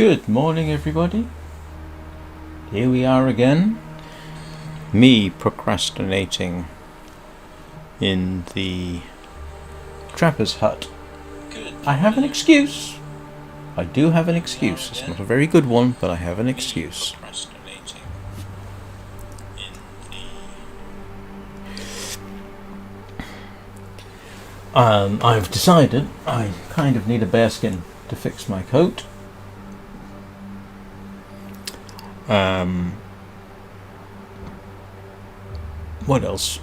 Good morning, everybody. Here we are again. Me procrastinating in the trapper's hut. I have an excuse. I do have an excuse. It's not a very good one, but I have an excuse. I've decided I kind of need a bearskin to fix my coat. What else?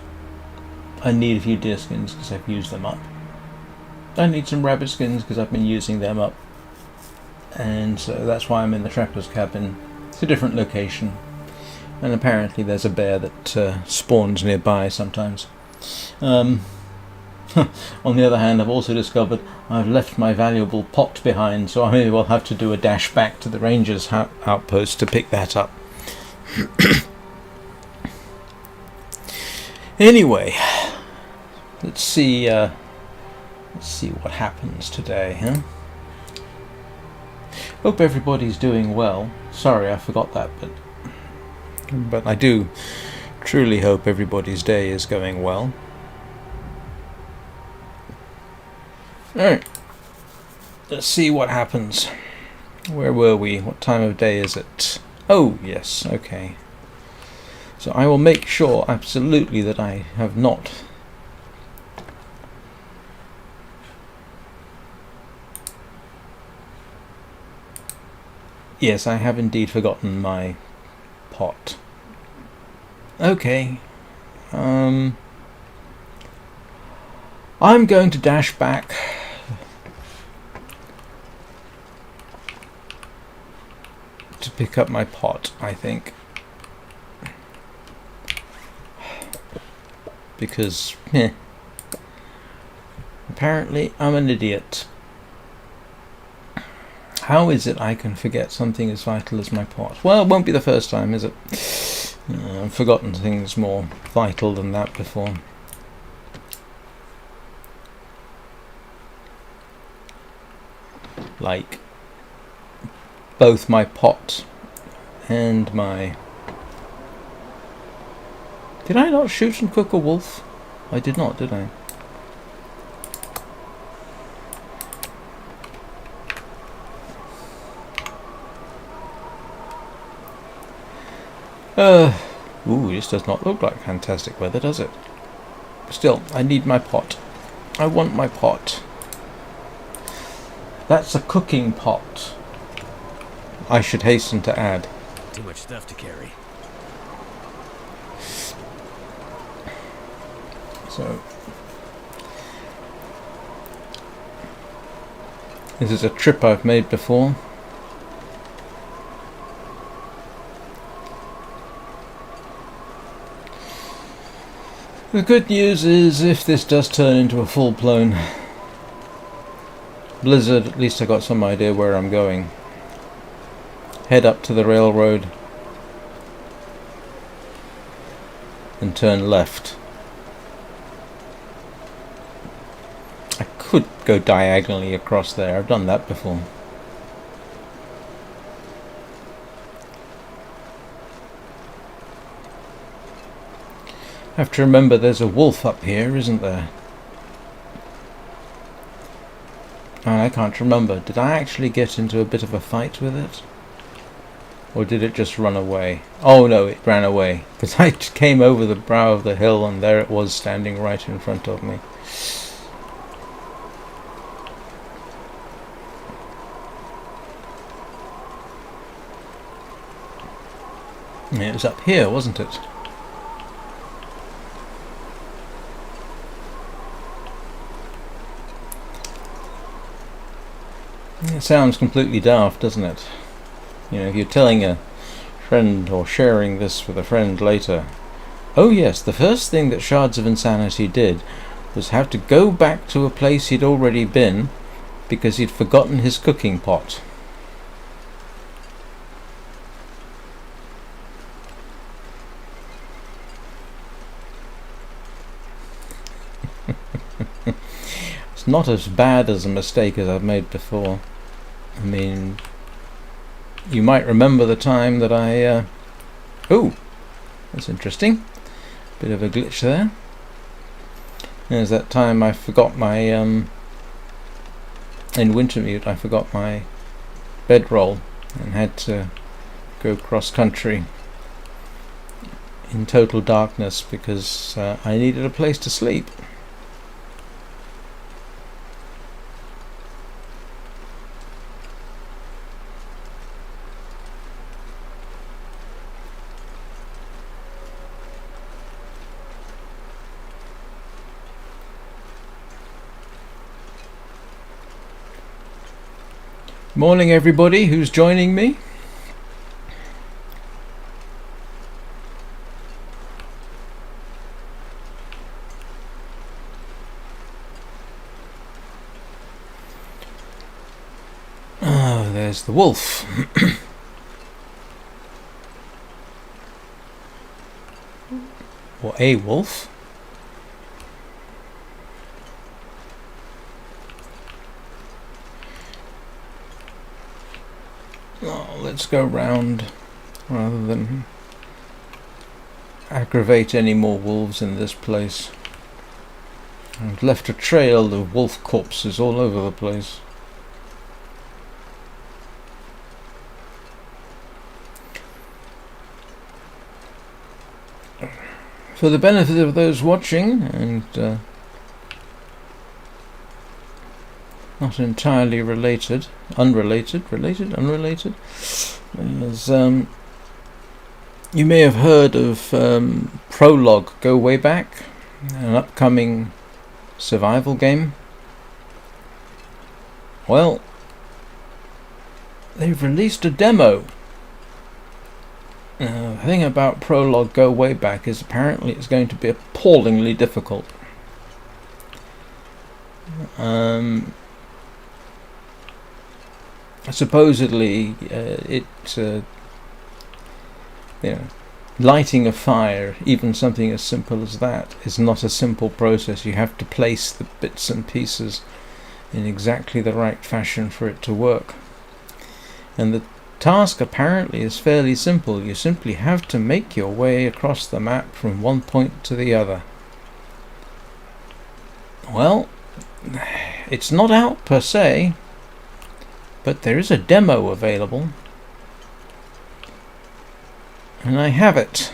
I need a few deer skins because I've used them up. I need some rabbit skins because I've been using them up. And so that's why I'm in the trapper's cabin. It's a different location. And apparently there's a bear that spawns nearby sometimes. On the other hand, I've also discovered I've left my valuable pot behind, so I may well have to do a dash back to the ranger's outpost to pick that up. Anyway, let's see what happens today, huh? Hope everybody's doing well. Sorry, I forgot that, but I do truly hope everybody's day is going well. Alright, let's see what happens. Where were we? What time of day is it? Oh, yes, okay. So I will make sure absolutely that I have not Yes, I have indeed forgotten my pot. Okay. I'm going to dash back to pick up my pot, I think. Because, apparently I'm an idiot. How is it I can forget something as vital as my pot? Well, it won't be the first time, is it? I've forgotten things more vital than that before. Like both my pot and my... Did I not shoot and cook a wolf? I did not, did I? Ooh, this does not look like fantastic weather, does it? Still, I need my pot. I want my pot. That's a cooking pot, I should hasten to add. Too much stuff to carry. So, this is a trip I've made before. The good news is, if this does turn into a full-blown blizzard, at least I got some idea where I'm going. Head up to the railroad and turn left. I could go diagonally across there. I've done that before. I have to remember there's a wolf up here, isn't there? And I can't remember. Did I actually get into a bit of a fight with it? Or did it just run away? Oh no, it ran away. Because I came over the brow of the hill and there it was standing right in front of me. It was up here, wasn't it? It sounds completely daft, doesn't it? You know, if you're telling a friend or sharing this with a friend later, oh yes, the first thing that Shards of Insanity did was have to go back to a place he'd already been because he'd forgotten his cooking pot. It's not as bad as a mistake as I've made before. I mean, You might remember the time that I... oh, that's interesting. Bit of a glitch there. There's that time I forgot my... in Wintermute I forgot my bedroll and had to go cross-country in total darkness because I needed a place to sleep. Morning everybody who's joining me. Oh, there's the wolf. Or a wolf. Oh, let's go round rather than aggravate any more wolves in this place. I've left a trail of wolf corpses all over the place. For the benefit of those watching and not entirely unrelated, as you may have heard of Prologue Go Way Back, an upcoming survival game. Well, they've released a demo. The thing about Prologue Go Way Back is apparently it's going to be appallingly difficult. Supposedly, lighting a fire, even something as simple as that, is not a simple process. You have to place the bits and pieces in exactly the right fashion for it to work. And the task apparently is fairly simple. You simply have to make your way across the map from one point to the other. Well, it's not out per se, but there is a demo available, and I have it.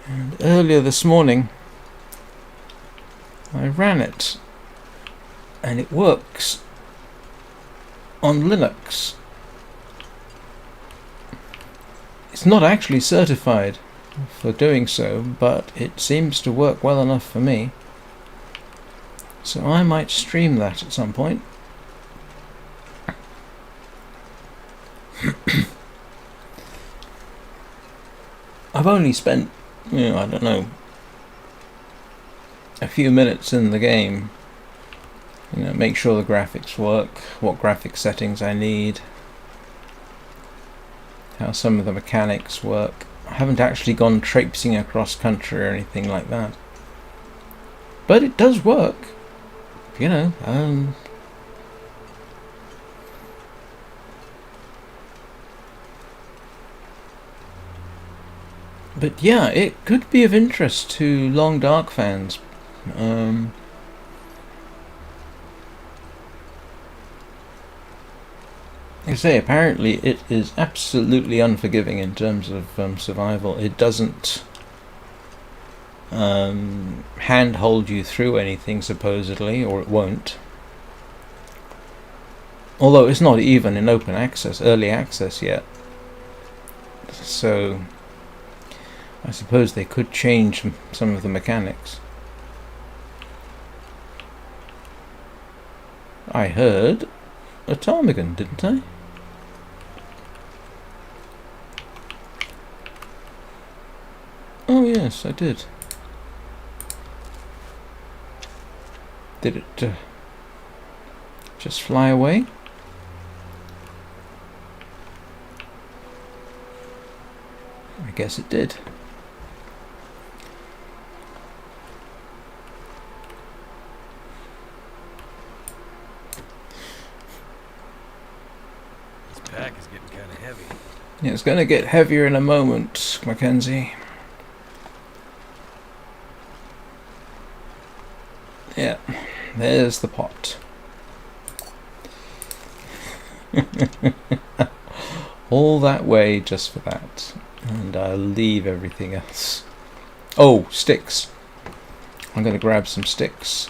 And earlier this morning I ran it, and it works on Linux. It's not actually certified for doing so, but it seems to work well enough for me, so I might stream that at some point. I've only spent, I don't know, a few minutes in the game. Make sure the graphics work, what graphic settings I need, how some of the mechanics work. I haven't actually gone traipsing across country or anything like that. But it does work, But yeah, it could be of interest to Long Dark fans. Like I say, apparently it is absolutely unforgiving in terms of survival. It doesn't handhold you through anything, supposedly, or it won't. Although it's not even in open access, early access yet. So I suppose they could change some of the mechanics. I heard a ptarmigan, didn't I? Oh yes, I did. Did it just fly away? I guess it did. It's going to get heavier in a moment, Mackenzie. Yeah, there's the pot. All that way just for that. And I'll leave everything else. Oh, sticks. I'm going to grab some sticks.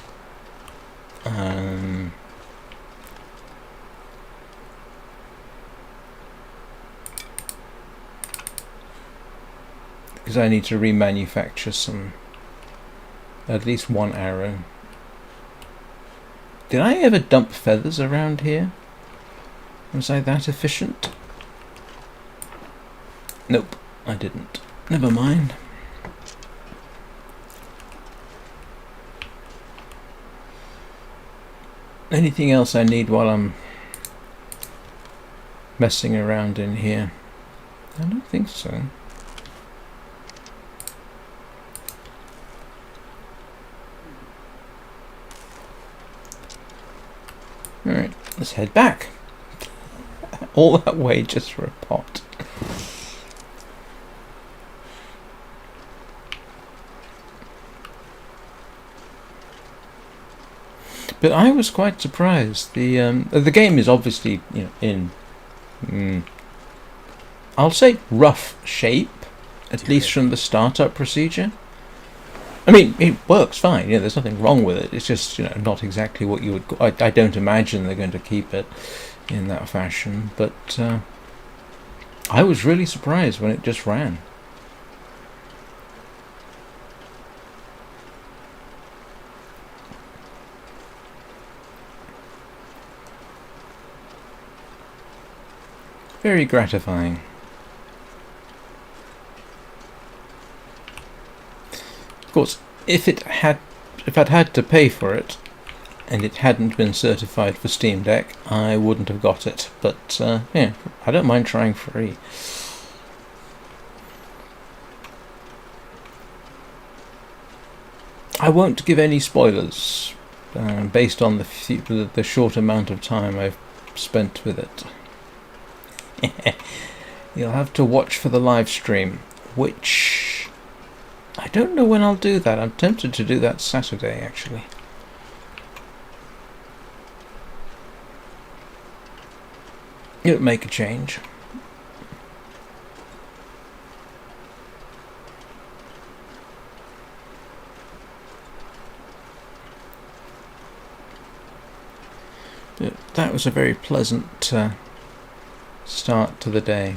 Because I need to remanufacture some, at least one arrow. Did I ever dump feathers around here? Was I that efficient? Nope, I didn't. Never mind. Anything else I need while I'm messing around in here? I don't think so. Alright, let's head back. All that way just for a pot. But I was quite surprised. The game is obviously, you know, in I'll say rough shape, at least from the startup procedure. I mean, it works fine. You know, there's nothing wrong with it. It's just, you know, not exactly what you would. I don't imagine they're going to keep it in that fashion. But I was really surprised when it just ran. Very gratifying. Of course, if I'd had to pay for it, and it hadn't been certified for Steam Deck, I wouldn't have got it. But yeah, I don't mind trying free. I won't give any spoilers based on the short amount of time I've spent with it. You'll have to watch for the live stream, which I don't know when I'll do that. I'm tempted to do that Saturday, actually. It'll make a change. But that was a very pleasant start to the day.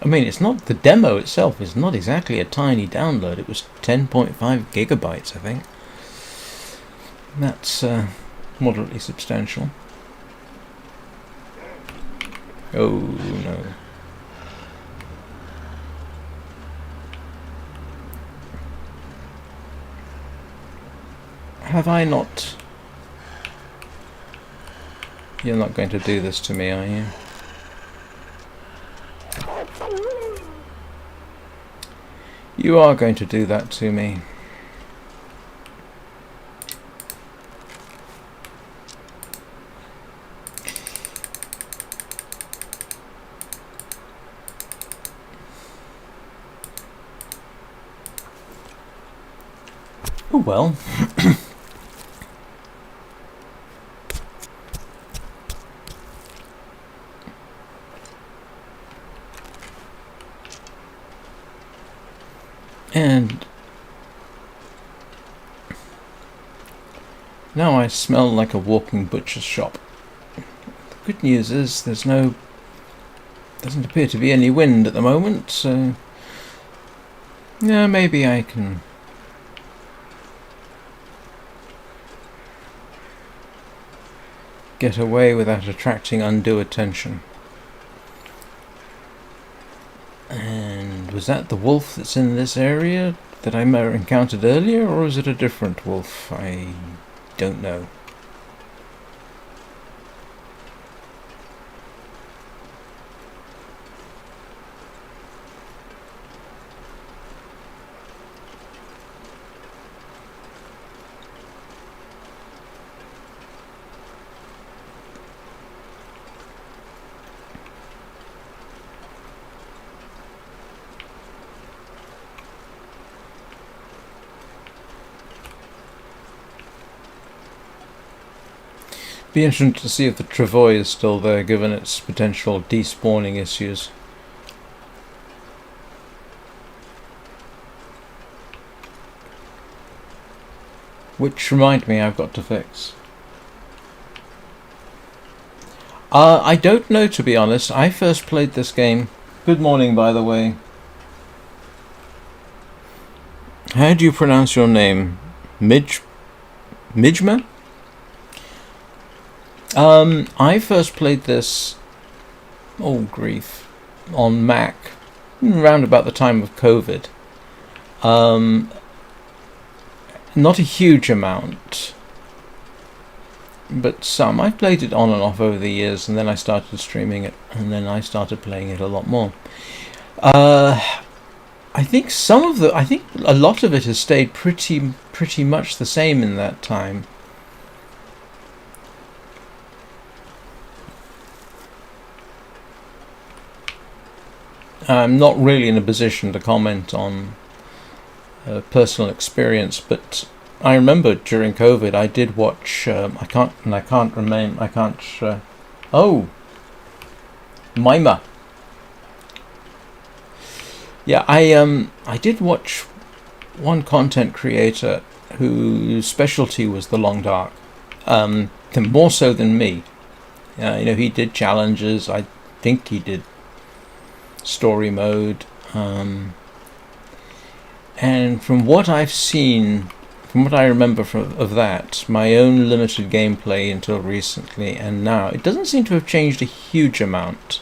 I mean, it's not, the demo itself is not exactly a tiny download. It was 10.5 gigabytes, I think. That's moderately substantial. Oh no. Have I not? You're not going to do this to me, are you? You are going to do that to me. Oh well. And now I smell like a walking butcher's shop. The good news is doesn't appear to be any wind at the moment, so yeah, maybe I can get away without attracting undue attention. And was that the wolf that's in this area that I encountered earlier, or is it a different wolf? I don't know. Be interesting to see if the travois is still there, given its potential despawning issues. Which remind me, I've got to fix. I don't know, to be honest. I first played this game. Good morning, by the way. How do you pronounce your name? Mijma? I first played this, oh grief, on Mac, around about the time of COVID. Not a huge amount, but some. I've played it on and off over the years, and then I started streaming it, and then I started playing it a lot more. I think a lot of it has stayed pretty much the same in that time. I'm not really in a position to comment on personal experience, but I remember during COVID I did watch. Oh, Mima. Yeah, I did watch one content creator whose specialty was the long dark, more so than me. He did challenges. I think he did story mode, and from what I've seen, from what I remember of that, my own limited gameplay until recently and now, it doesn't seem to have changed a huge amount.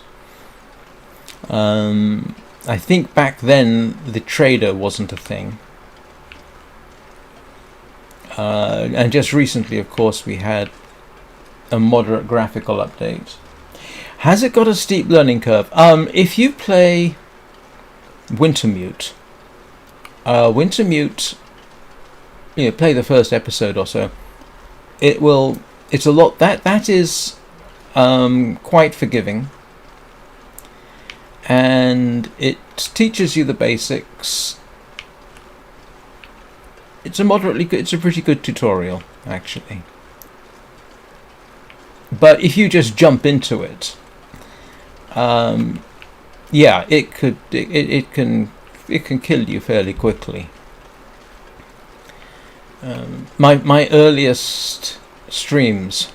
I think back then the trader wasn't a thing, and just recently, of course, we had a moderate graphical update. Has it got a steep learning curve? If you play Wintermute, play the first episode or so, it's a lot. That is quite forgiving, and it teaches you the basics. It's a pretty good tutorial, actually. But if you just jump into it, it can kill you fairly quickly. My earliest streams,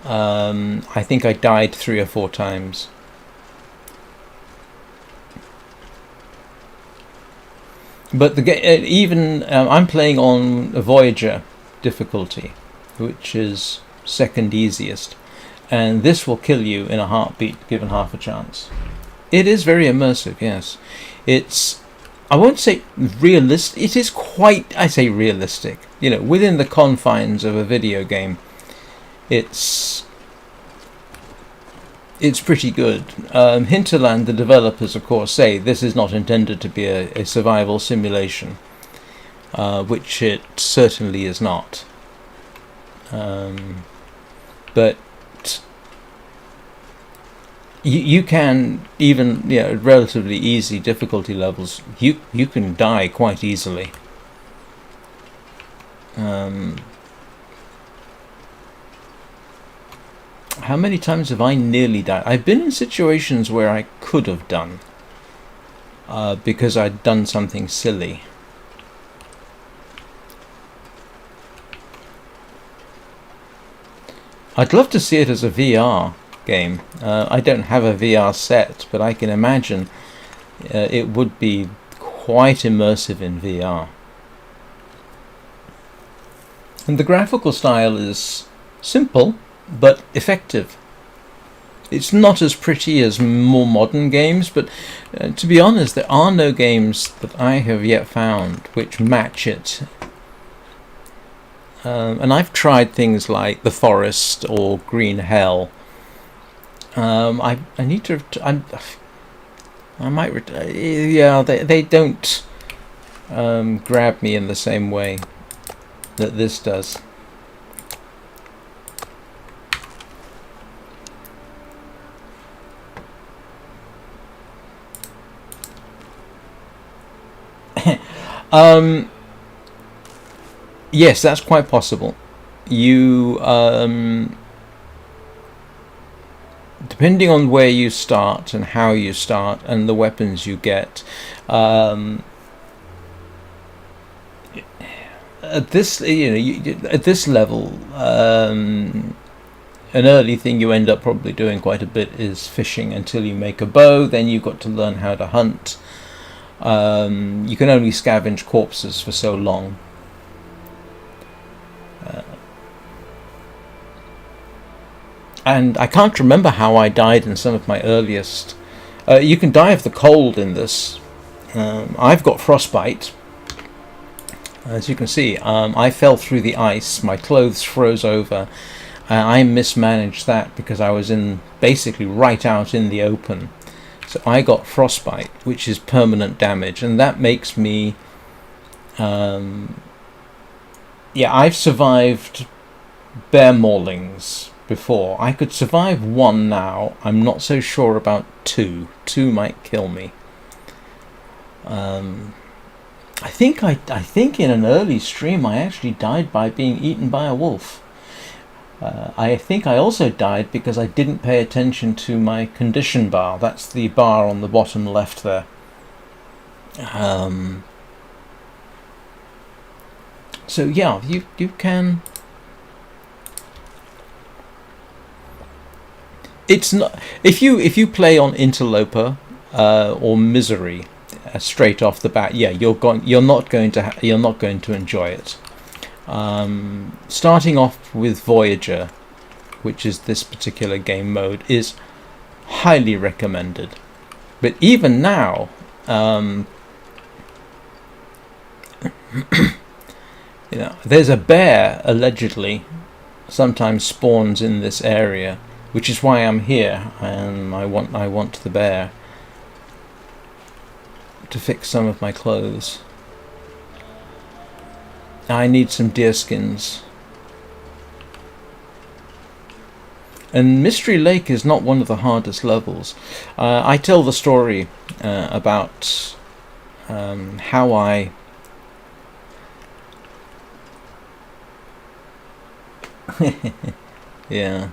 I think I died 3 or 4 times. But I'm playing on a Voyager difficulty, which is second easiest, and this will kill you in a heartbeat given half a chance. It is very immersive, yes. I won't say realistic, it is quite, I say realistic, within the confines of a video game. It's pretty good. Hinterland, the developers, of course, say this is not intended to be a survival simulation, which it certainly is not. But you can, even relatively easy difficulty levels, you can die quite easily. How many times have I nearly died? I've been in situations where I could have done, because I'd done something silly. I'd love to see it as a VR game. I don't have a VR set, but I can imagine it would be quite immersive in VR. And the graphical style is simple but effective. It's not as pretty as more modern games, but to be honest, there are no games that I have yet found which match it. And I've tried things like The Forest or Green Hell. I need to. I might. They don't grab me in the same way that this does. Yes, that's quite possible. you depending on where you start and how you start and the weapons you get, at this at this level, an early thing you end up probably doing quite a bit is fishing until you make a bow. Then you've got to learn how to hunt. You can only scavenge corpses for so long. And I can't remember how I died in some of my earliest. You can die of the cold in this. I've got frostbite. As you can see, I fell through the ice, my clothes froze over. I mismanaged that because I was basically right out in the open. So I got frostbite, which is permanent damage, and that makes me... I've survived bear maulings before. I could survive one now. I'm not so sure about two. Two might kill me. I think in an early stream I actually died by being eaten by a wolf. I think I also died because I didn't pay attention to my condition bar. That's the bar on the bottom left there. So yeah, you can. It's not if you play on Interloper or Misery straight off the bat. Yeah, you're not going to enjoy it. Starting off with Voyager, which is this particular game mode, is highly recommended. But even now, there's a bear allegedly sometimes spawns in this area, which is why I'm here, and I want the bear to fix some of my clothes. I need some deer skins. And Mystery Lake is not one of the hardest levels. I tell the story about how I... yeah.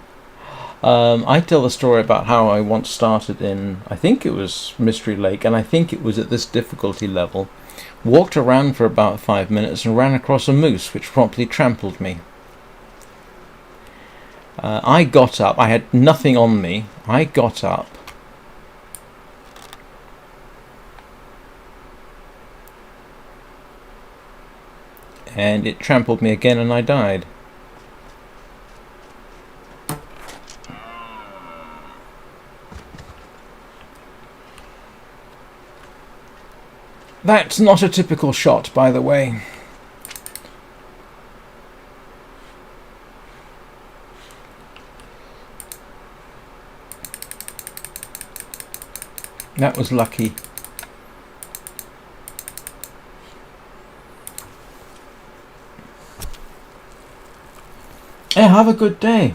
I tell the story about how I once started in, I think it was Mystery Lake, and I think it was at this difficulty level. Walked around for about 5 minutes and ran across a moose, which promptly trampled me. I got up. I had nothing on me. I got up. And it trampled me again and I died. That's not a typical shot, by the way. That was lucky. Yeah, have a good day.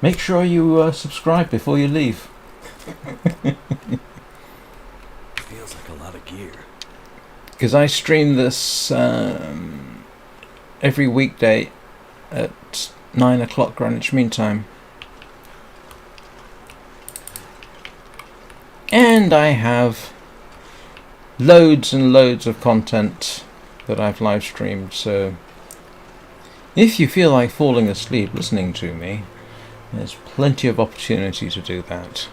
Make sure you subscribe before you leave. Feels like a lot of gear. Because I stream this every weekday at 9 o'clock Greenwich Mean Time. And I have loads and loads of content that I've live streamed, so if you feel like falling asleep listening to me, there's plenty of opportunity to do that.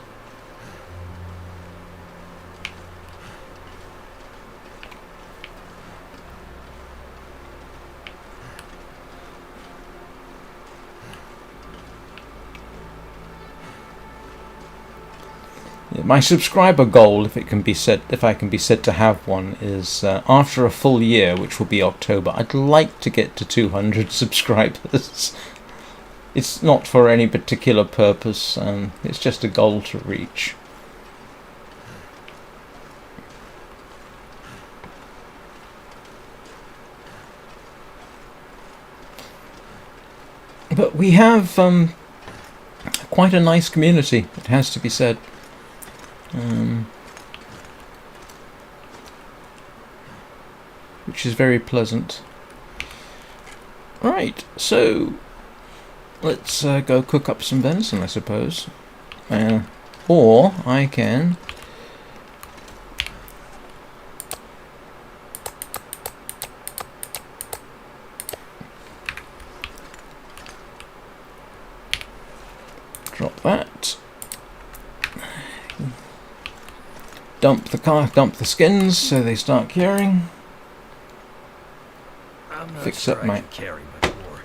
My subscriber goal, if I can be said to have one, is after a full year, which will be October, I'd like to get to 200 subscribers. It's not for any particular purpose, it's just a goal to reach. But we have quite a nice community, it has to be said. Which is very pleasant. Right, so let's go cook up some venison, I suppose. Or I can drop that. Dump the skins so they start curing. I'm not Fix sure up I my- can carry much more.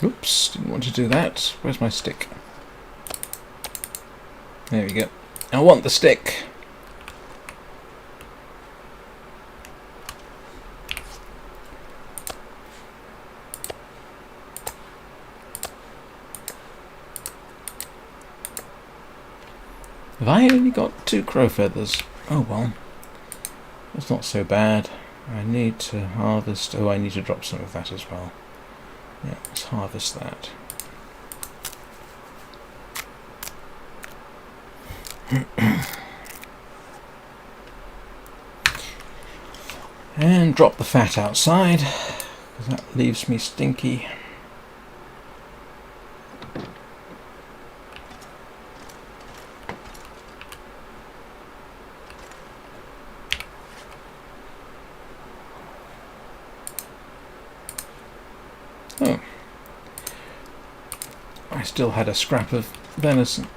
Oops, didn't want to do that. Where's my stick? There we go. I want the stick. Have I only got 2 crow feathers? Oh well. That's not so bad. I need to harvest... Oh, I need to drop some of that as well. Yeah, let's harvest that. And drop the fat outside, because that leaves me stinky. Oh. I still had a scrap of venison.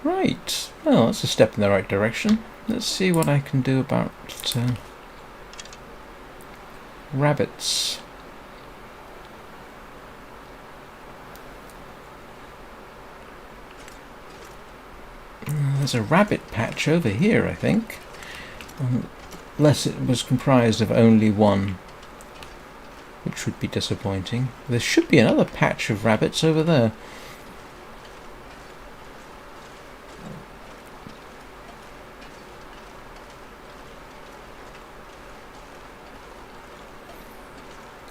Right, well, that's a step in the right direction. Let's see what I can do about rabbits. There's a rabbit patch over here, I think. Unless it was comprised of only one, which would be disappointing. There should be another patch of rabbits over there.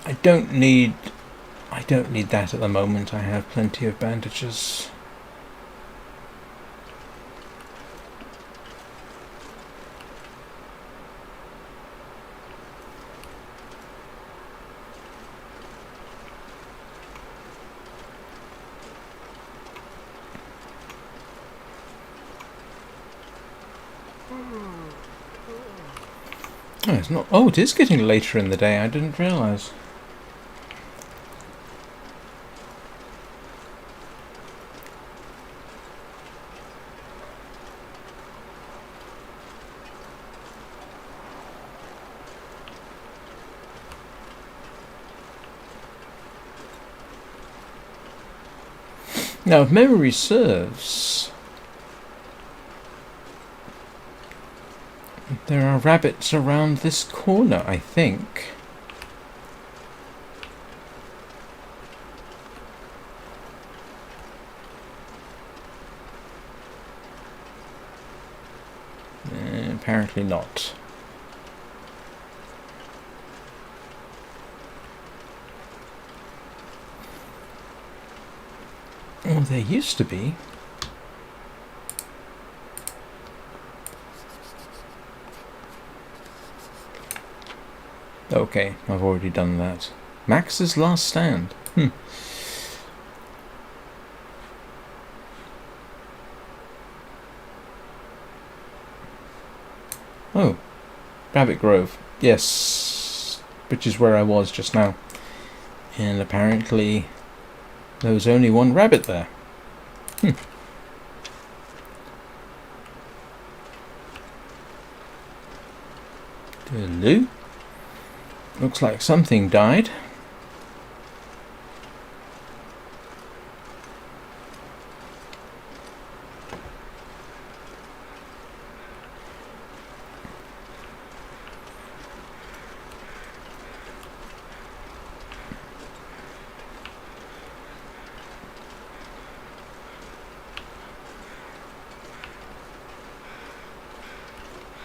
I don't need that at the moment. I have plenty of bandages. Oh, it's not. Oh, it is getting later in the day. I didn't realise. Now, if memory serves, there are rabbits around this corner, I think. Apparently not. Oh, there used to be. Okay, I've already done that. Max's last stand. Oh, Rabbit Grove. Yes, which is where I was just now. And apparently there was only one rabbit there. Hello? Looks like something died.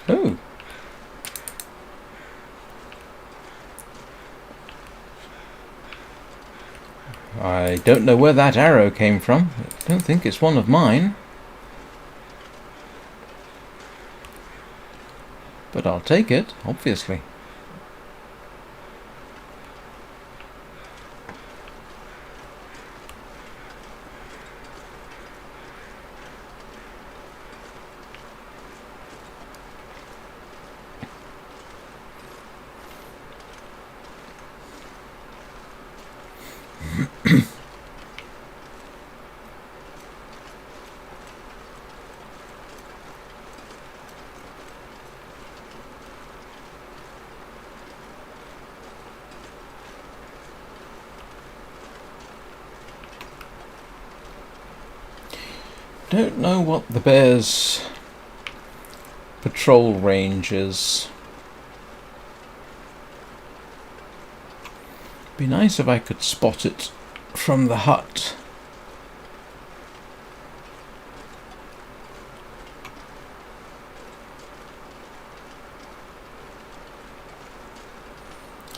Oh, I don't know where that arrow came from. I don't think it's one of mine. But I'll take it, obviously. Don't know what the bear's patrol range is. Be nice if I could spot it from the hut.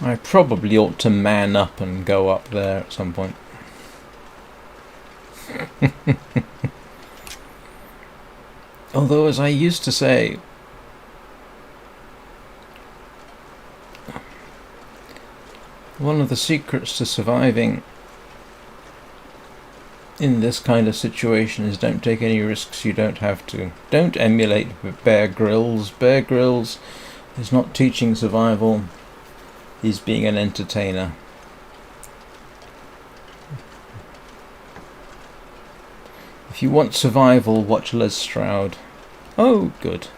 I probably ought to man up and go up there at some point. Although, as I used to say, one of the secrets to surviving in this kind of situation is don't take any risks you don't have to. Don't emulate Bear Grylls. Bear Grylls is not teaching survival, he's being an entertainer. If you want survival, watch Les Stroud. Oh, good.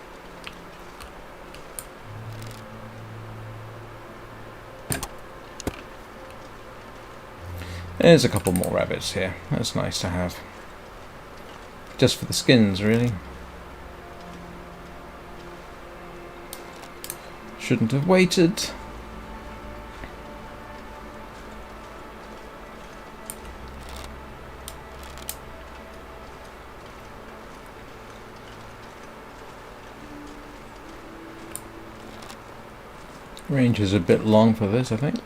There's a couple more rabbits here. That's nice to have. Just for the skins, really. Shouldn't have waited. Range is a bit long for this, I think.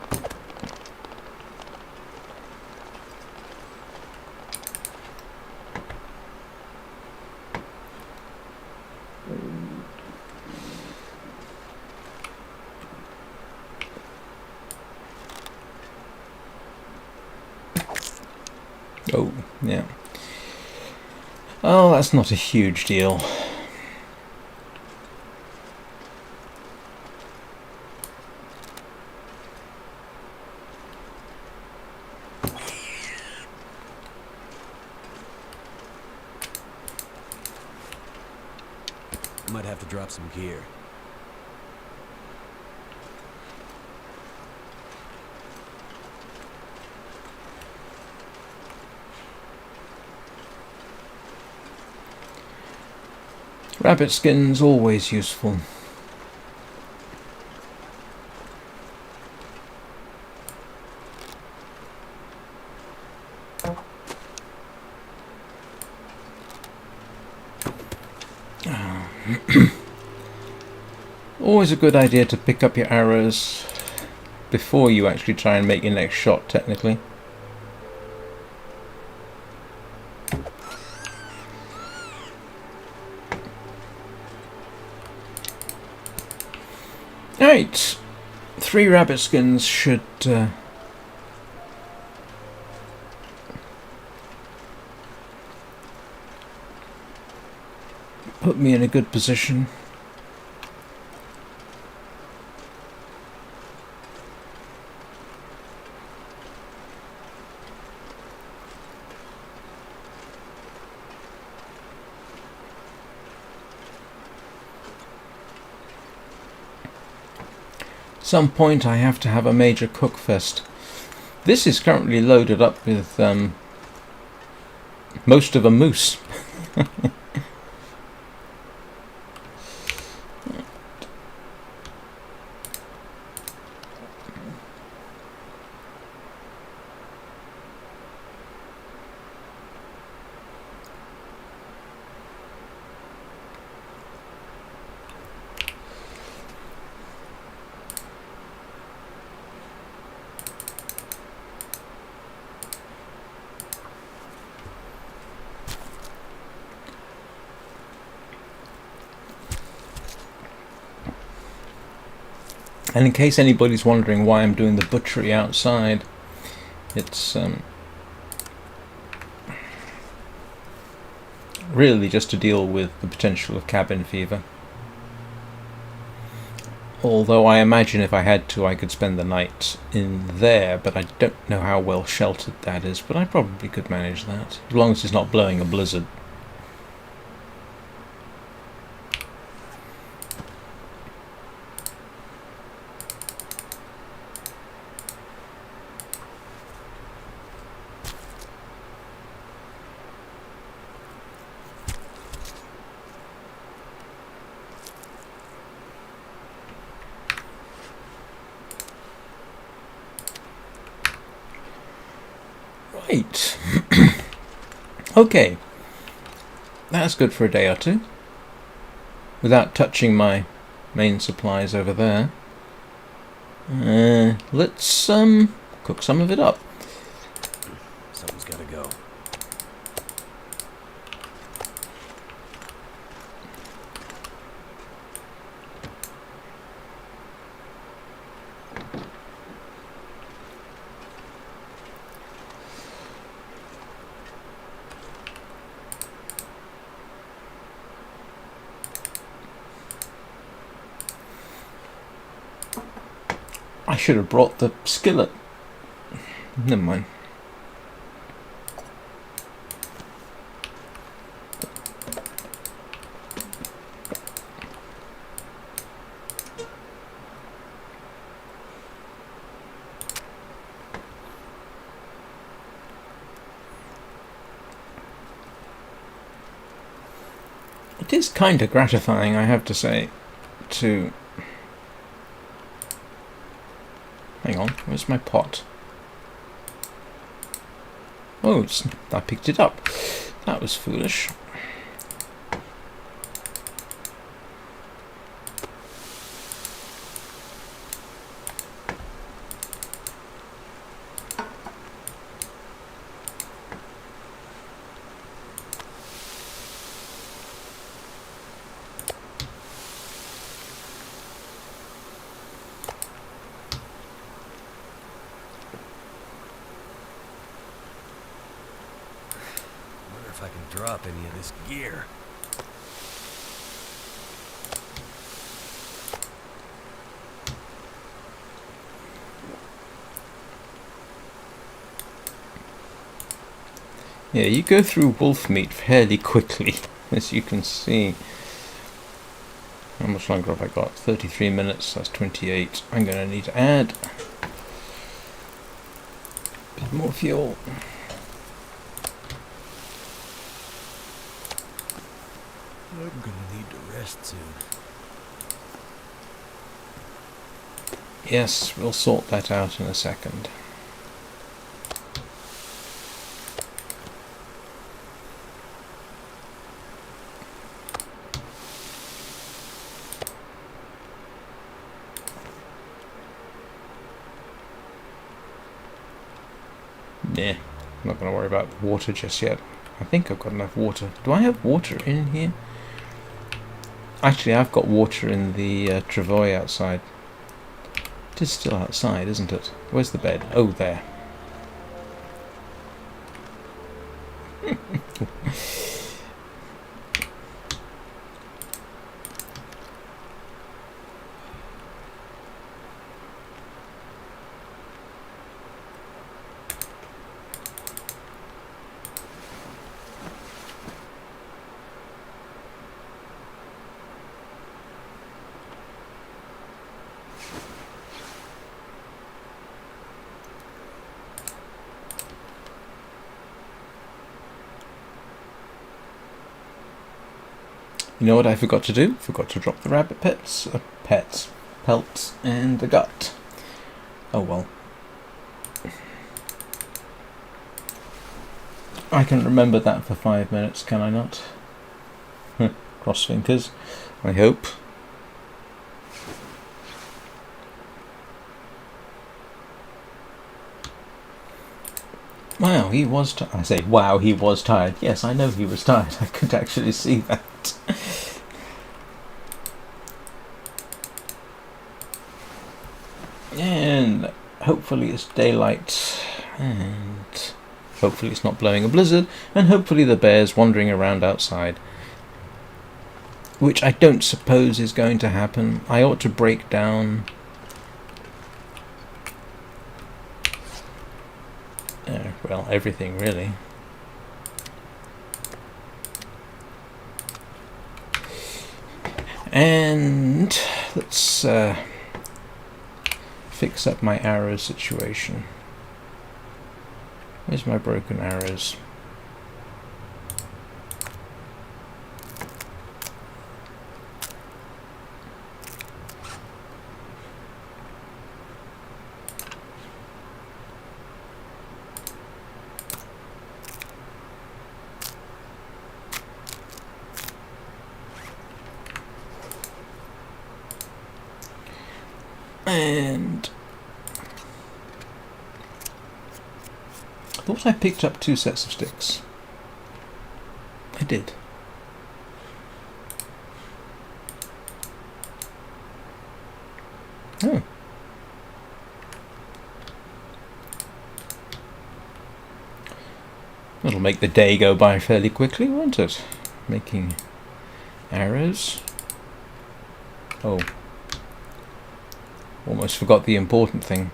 Oh, yeah. Oh, that's not a huge deal. I might have to drop some gear. Rabbit skin's always useful. Always a good idea to pick up your arrows before you actually try and make your next shot, technically. Right, 3 rabbit skins should put me in a good position. Some point I have to have a major cookfest. This is currently loaded up with most of a moose. And in case anybody's wondering why I'm doing the butchery outside, it's really just to deal with the potential of cabin fever. Although I imagine if I had to, I could spend the night in there, but I don't know how well sheltered that is, but I probably could manage that, as long as it's not blowing a blizzard. Right. Okay. That's good for a day or two. Without touching my main supplies over there. Let's cook some of it up. Someone's gotta go. I should have brought the skillet. Never mind. It is kind of gratifying, I have to say, to... Hang on, where's my pot? Oh, I picked it up. That was foolish. If I can drop any of this gear. Yeah, you go through wolf meat fairly quickly, as you can see. How much longer have I got? 33 minutes, that's 28. I'm going to need to add a bit more fuel. I'm gonna need to rest soon. Yes, we'll sort that out in a second. Nah, I'm not going to worry about water just yet. I think I've got enough water. Do I have water in here? Actually, I've got water in the travois outside. It is still outside, isn't it? Where's the bed? Oh, there. You know what I forgot to do? Forgot to drop the rabbit pelts, and the gut. Oh well. I can remember that for 5 minutes, can I not? Cross fingers, I hope. Wow, he was tired. I say, wow, he was tired. Yes, I know he was tired. I could actually see that. And hopefully it's daylight, and hopefully it's not blowing a blizzard, and hopefully the bear's wandering around outside. Which I don't suppose is going to happen. I ought to break down... well, everything really. And let's fix up my arrow situation. Where's my broken arrows? And I thought I picked up 2 sets of sticks. I did. Oh. That'll make the day go by fairly quickly, won't it? Making arrows. Oh. Almost forgot the important thing.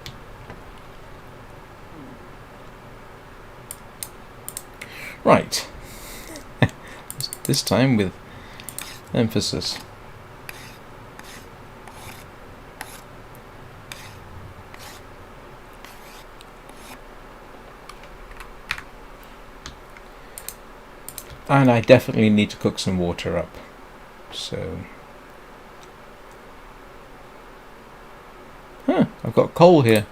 Right. This time with emphasis. And I definitely need to cook some water up. So... huh, I've got coal here.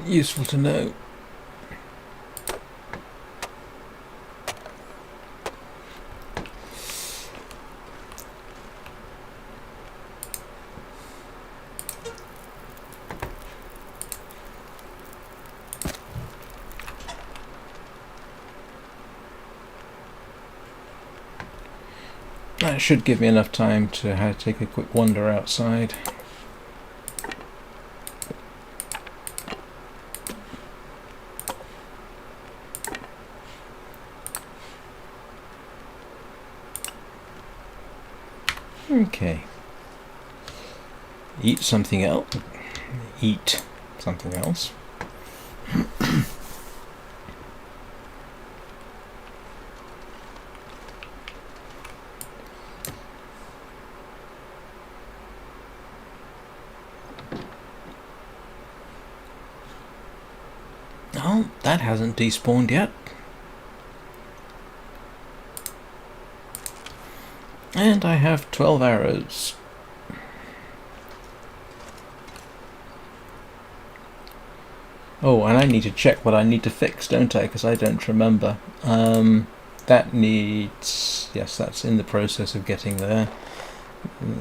Useful to know. That should give me enough time to take a quick wander outside. Okay. Eat something else. Eat something else. Oh, that hasn't despawned yet. And I have 12 arrows. Oh, and I need to check what I need to fix, don't I? Because I don't remember. That needs... yes, that's in the process of getting there.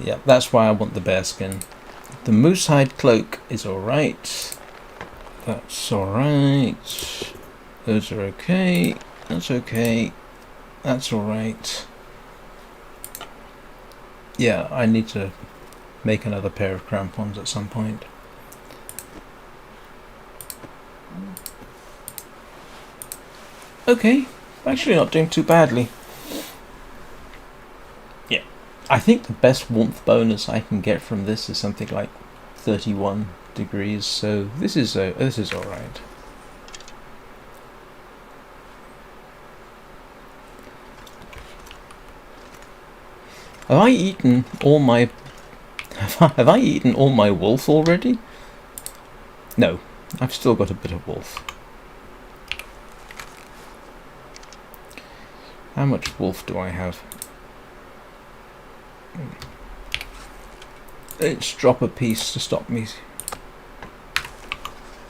Yeah, that's why I want the bearskin. The moose hide cloak is alright. That's alright. Those are okay. That's okay. That's alright. Yeah, I need to make another pair of crampons at some point. Okay, actually not doing too badly. Yeah, I think the best warmth bonus I can get from this is something like 31 degrees, so this is alright. Have I eaten all my... have I eaten all my wolf already? No, I've still got a bit of wolf. How much wolf do I have? Let's drop a piece to stop me.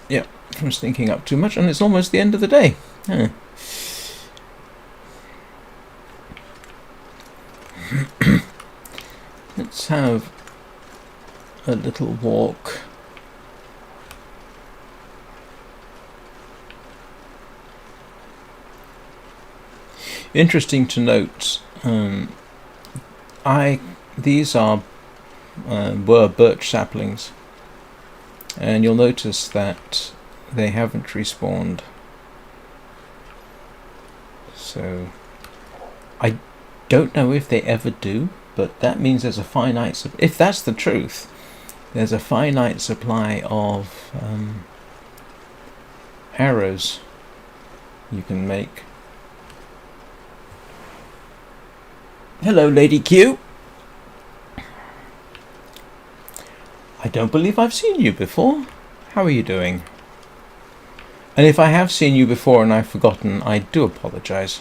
Yeah, from sneaking up too much, and it's almost the end of the day. Huh. Let's have a little walk. Interesting to note, these were birch saplings, and you'll notice that they haven't respawned. So I don't know if they ever do, but that means there's a finite if that's the truth, there's a finite supply of arrows you can make. Hello, Lady Q. I don't believe I've seen you before. How are you doing? And if I have seen you before and I've forgotten, I do apologize.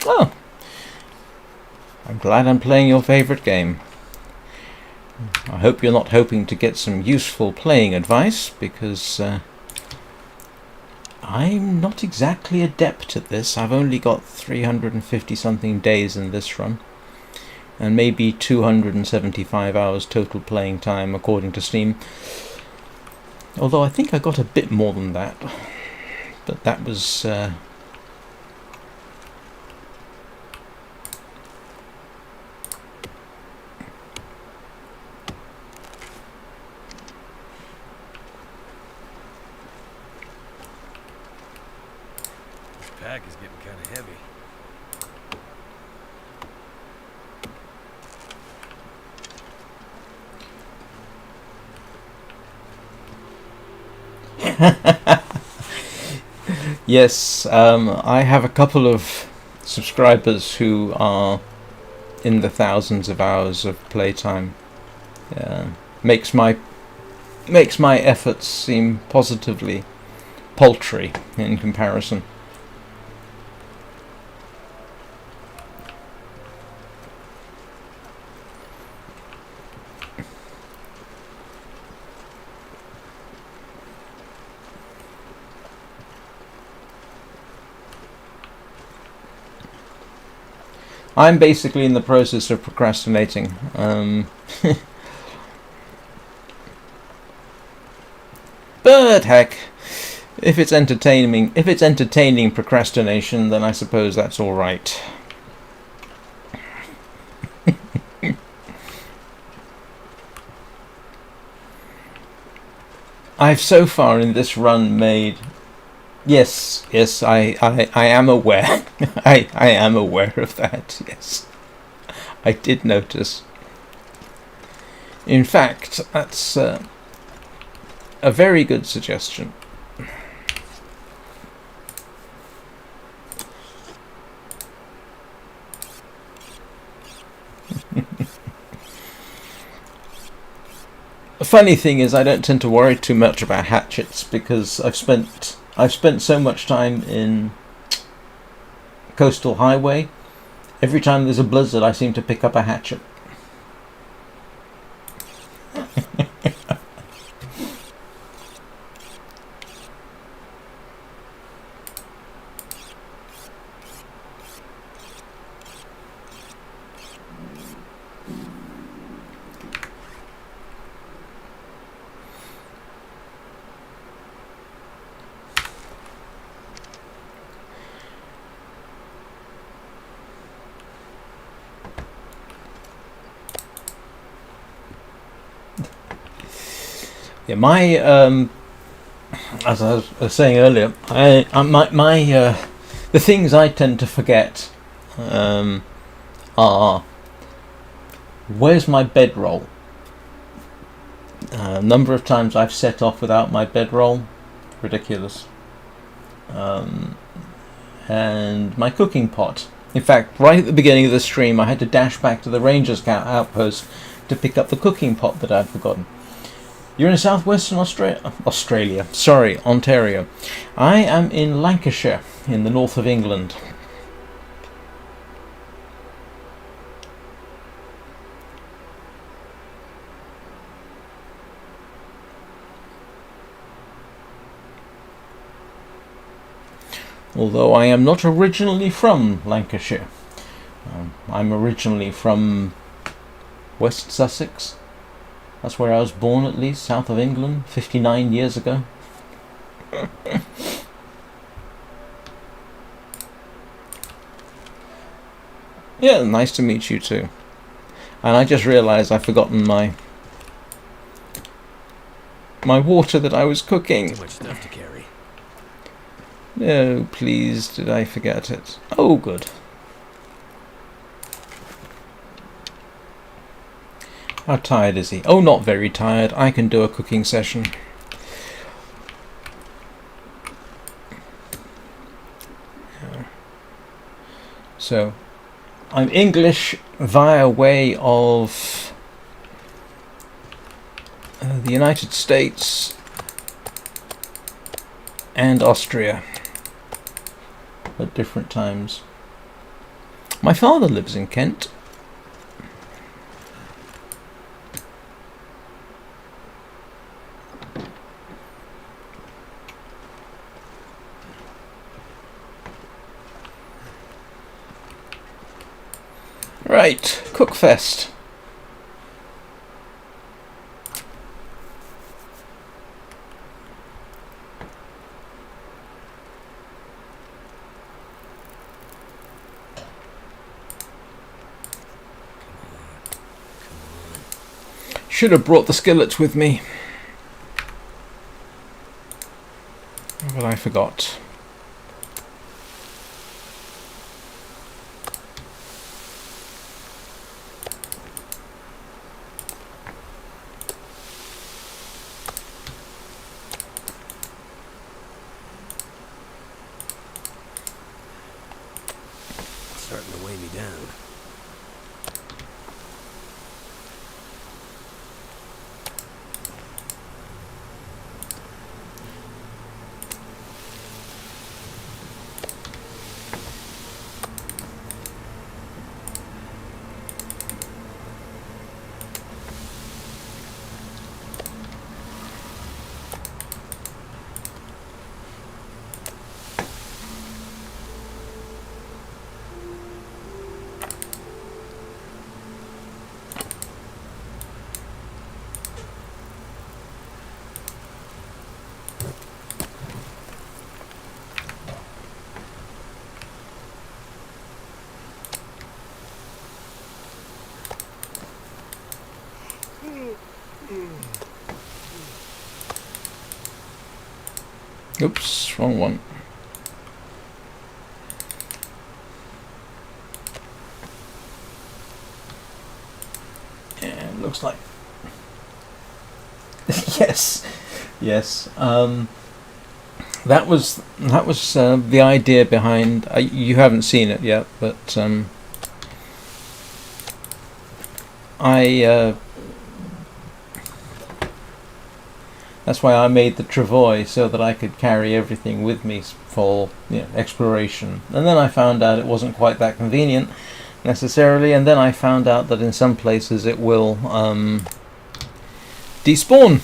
Oh, I'm glad I'm playing your favourite game. I hope you're not hoping to get some useful playing advice, because I'm not exactly adept at this. I've only got 350 something days in this run, and maybe 275 hours total playing time according to Steam. Although I think I got a bit more than that, but that was Pack is getting kind of heavy. Yes, I have a couple of subscribers who are in the thousands of hours of playtime. Makes my efforts seem positively paltry in comparison. I'm basically in the process of procrastinating. But heck, if it's entertaining procrastination, then I suppose that's all right. I've so far in this run made... Yes, I am aware. I am aware of that, yes. I did notice. In fact, that's a very good suggestion. The funny thing is, I don't tend to worry too much about hatchets, because I've spent so much time in Coastal Highway. Every time there's a blizzard, I seem to pick up a hatchet. Yeah, my as I was saying earlier, the things I tend to forget are where's my bedroll. A number of times I've set off without my bedroll, ridiculous. And my cooking pot. In fact, right at the beginning of the stream, I had to dash back to the Rangers outpost to pick up the cooking pot that I'd forgotten. You're in southwestern Australia. Sorry, Ontario. I am in Lancashire, in the north of England. Although I am not originally from Lancashire. I'm originally from West Sussex. That's where I was born, at least, south of England, 59 years ago. Yeah, nice to meet you too. And I just realised I've forgotten my water that I was cooking. Too much stuff to carry. No, please, did I forget it? Oh, good. How tired is he? Oh, not very tired. I can do a cooking session. So, I'm English via way of the United States and Austria at different times. My father lives in Kent. Right, Cookfest. Should have brought the skillets with me, but I forgot. Starting to weigh me down. Oops, wrong one. Yeah, looks like yes, yes. That was the idea behind. You haven't seen it yet, but that's why I made the travois, so that I could carry everything with me for exploration. And then I found out it wasn't quite that convenient necessarily, and then I found out that in some places it will despawn.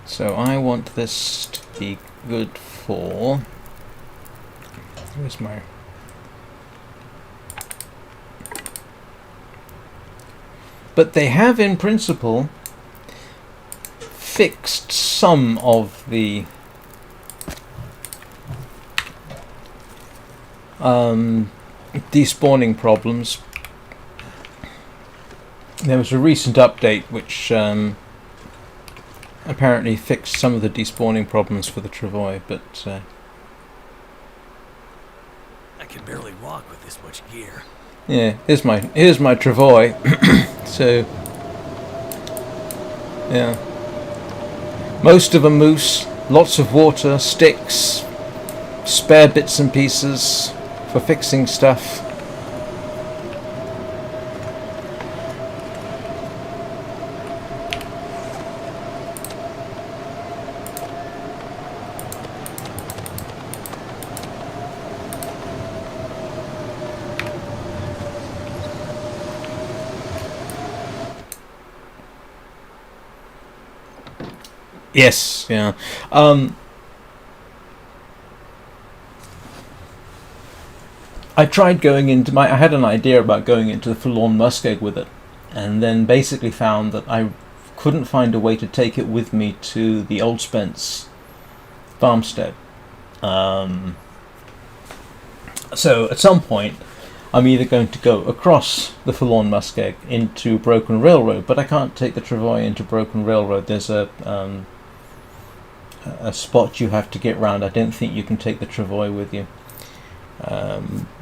So I want this to be good for... Where's my... But they have, in principle, fixed some of the despawning problems. There was a recent update which apparently fixed some of the despawning problems for the travois, but I can barely walk with this much gear. yeah, here's my travois. So yeah, most of a moose, lots of water, sticks, spare bits and pieces for fixing stuff. Yes, yeah. I tried going into I had an idea about going into the forlorn muskeg with it, and then basically found that I couldn't find a way to take it with me to the Old Spence farmstead. So at some point, I'm either going to go across the forlorn muskeg into Broken Railroad, but I can't take the travois into Broken Railroad. There's a spot you have to get round. I don't think you can take the travois with you.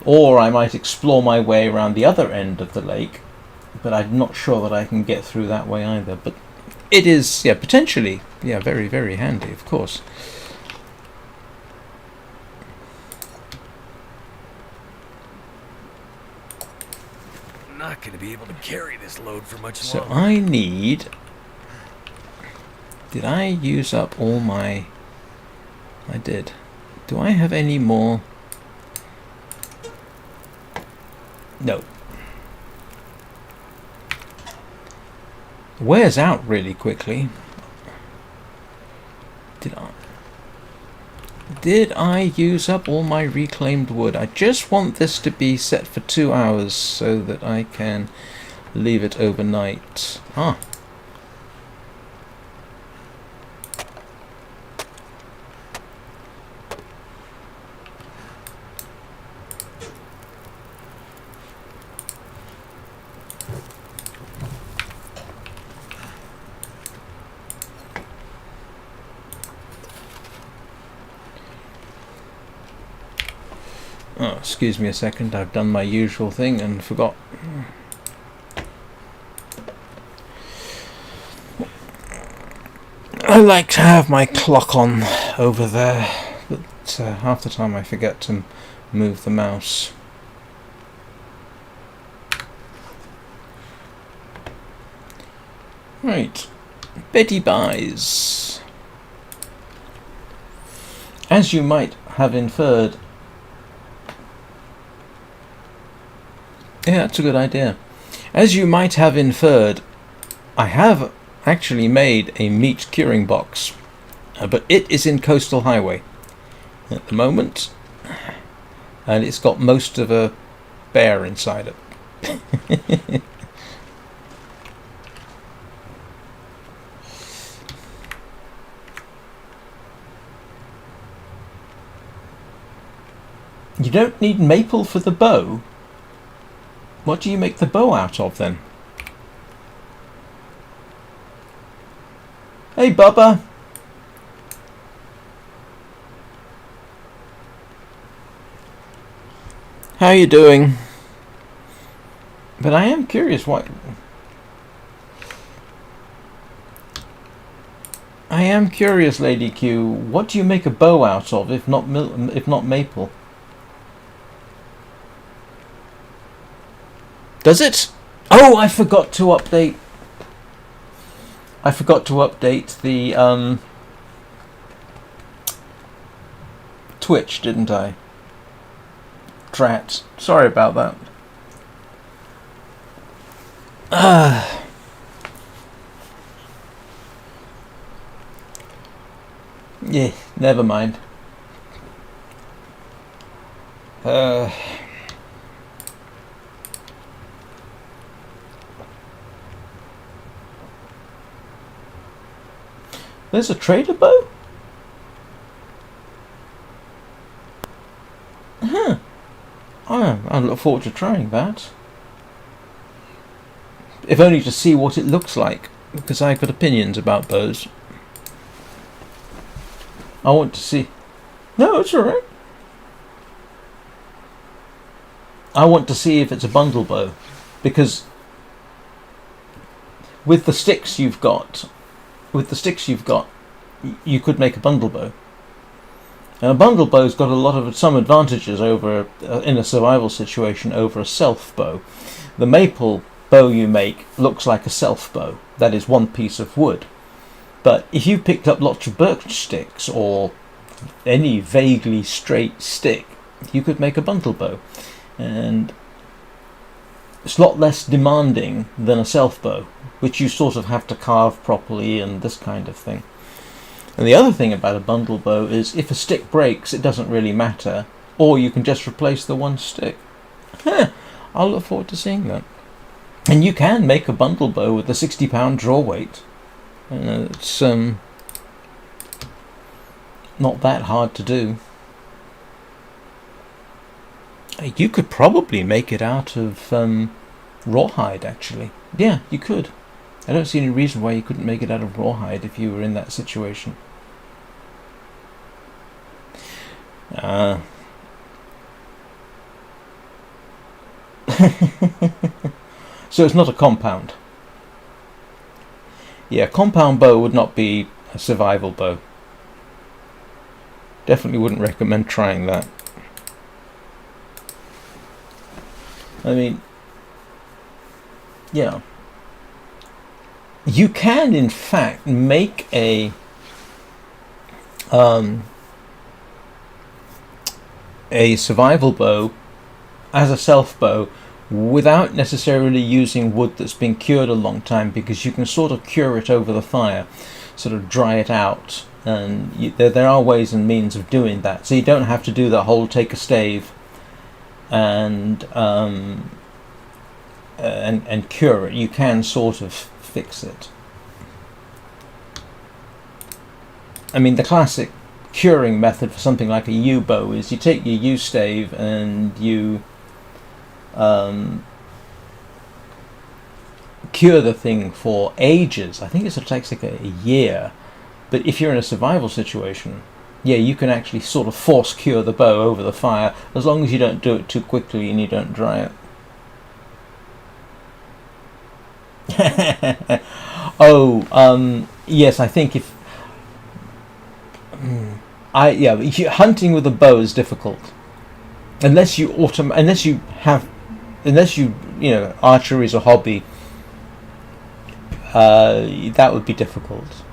Or I might explore my way around the other end of the lake, but I'm not sure that I can get through that way either. But it is, yeah, potentially, yeah, very, very handy, of course. I'm not going to be able to carry this load for much So longer. I need... Did I use up all my... I did. Do I have any more? No. Wears out really quickly. Did I use up all my reclaimed wood? I just want this to be set for 2 hours so that I can leave it overnight. Ah. Oh, excuse me a second, I've done my usual thing and forgot. I like to have my clock on over there, but half the time I forget to move the mouse. Right, Betty buys. As you might have inferred... Yeah, that's a good idea. As you might have inferred, I have actually made a meat curing box, but it is in Coastal Highway at the moment, and it's got most of a bear inside it. You don't need maple for the bow? What do you make the bow out of then? Hey Bubba! How you doing? But I am curious what... I am curious, Lady Q, what do you make a bow out of if not maple? Does it? Oh, I forgot to update. I forgot to update the Twitch, didn't I? Drat. Sorry about that. Yeah, never mind. There's a trader bow? Huh. I look forward to trying that. If only to see what it looks like, because I've got opinions about bows. I want to see. No, it's all right. I want to see if it's a bundle bow, because with the sticks you've got, you could make a bundle bow. And a bundle bow's got some advantages over in a survival situation over a self bow. The maple bow you make looks like a self bow. That is one piece of wood. But if you picked up lots of birch sticks or any vaguely straight stick, you could make a bundle bow. And it's a lot less demanding than a self bow, which you sort of have to carve properly and this kind of thing. And the other thing about a bundle bow is if a stick breaks, it doesn't really matter, or you can just replace the one stick. I'll look forward to seeing that. And you can make a bundle bow with a 60-pound draw weight. It's not that hard to do. You could probably make it out of rawhide, actually. Yeah, you could. I don't see any reason why you couldn't make it out of rawhide if you were in that situation. So it's not a compound. Yeah, compound bow would not be a survival bow. Definitely wouldn't recommend trying that. I mean, yeah. You can, in fact, make a survival bow as a self bow without necessarily using wood that's been cured a long time, because you can sort of cure it over the fire, sort of dry it out, and there are ways and means of doing that. So you don't have to do that whole take a stave and cure it. You can sort of fix it. I mean, the classic curing method for something like a yew bow is you take your yew stave and you cure the thing for ages. I think it takes like a year. But if you're in a survival situation, yeah, you can actually sort of force cure the bow over the fire, as long as you don't do it too quickly and you don't dry it. Yes, I think if hunting with a bow is difficult unless you archery is a hobby. That would be difficult.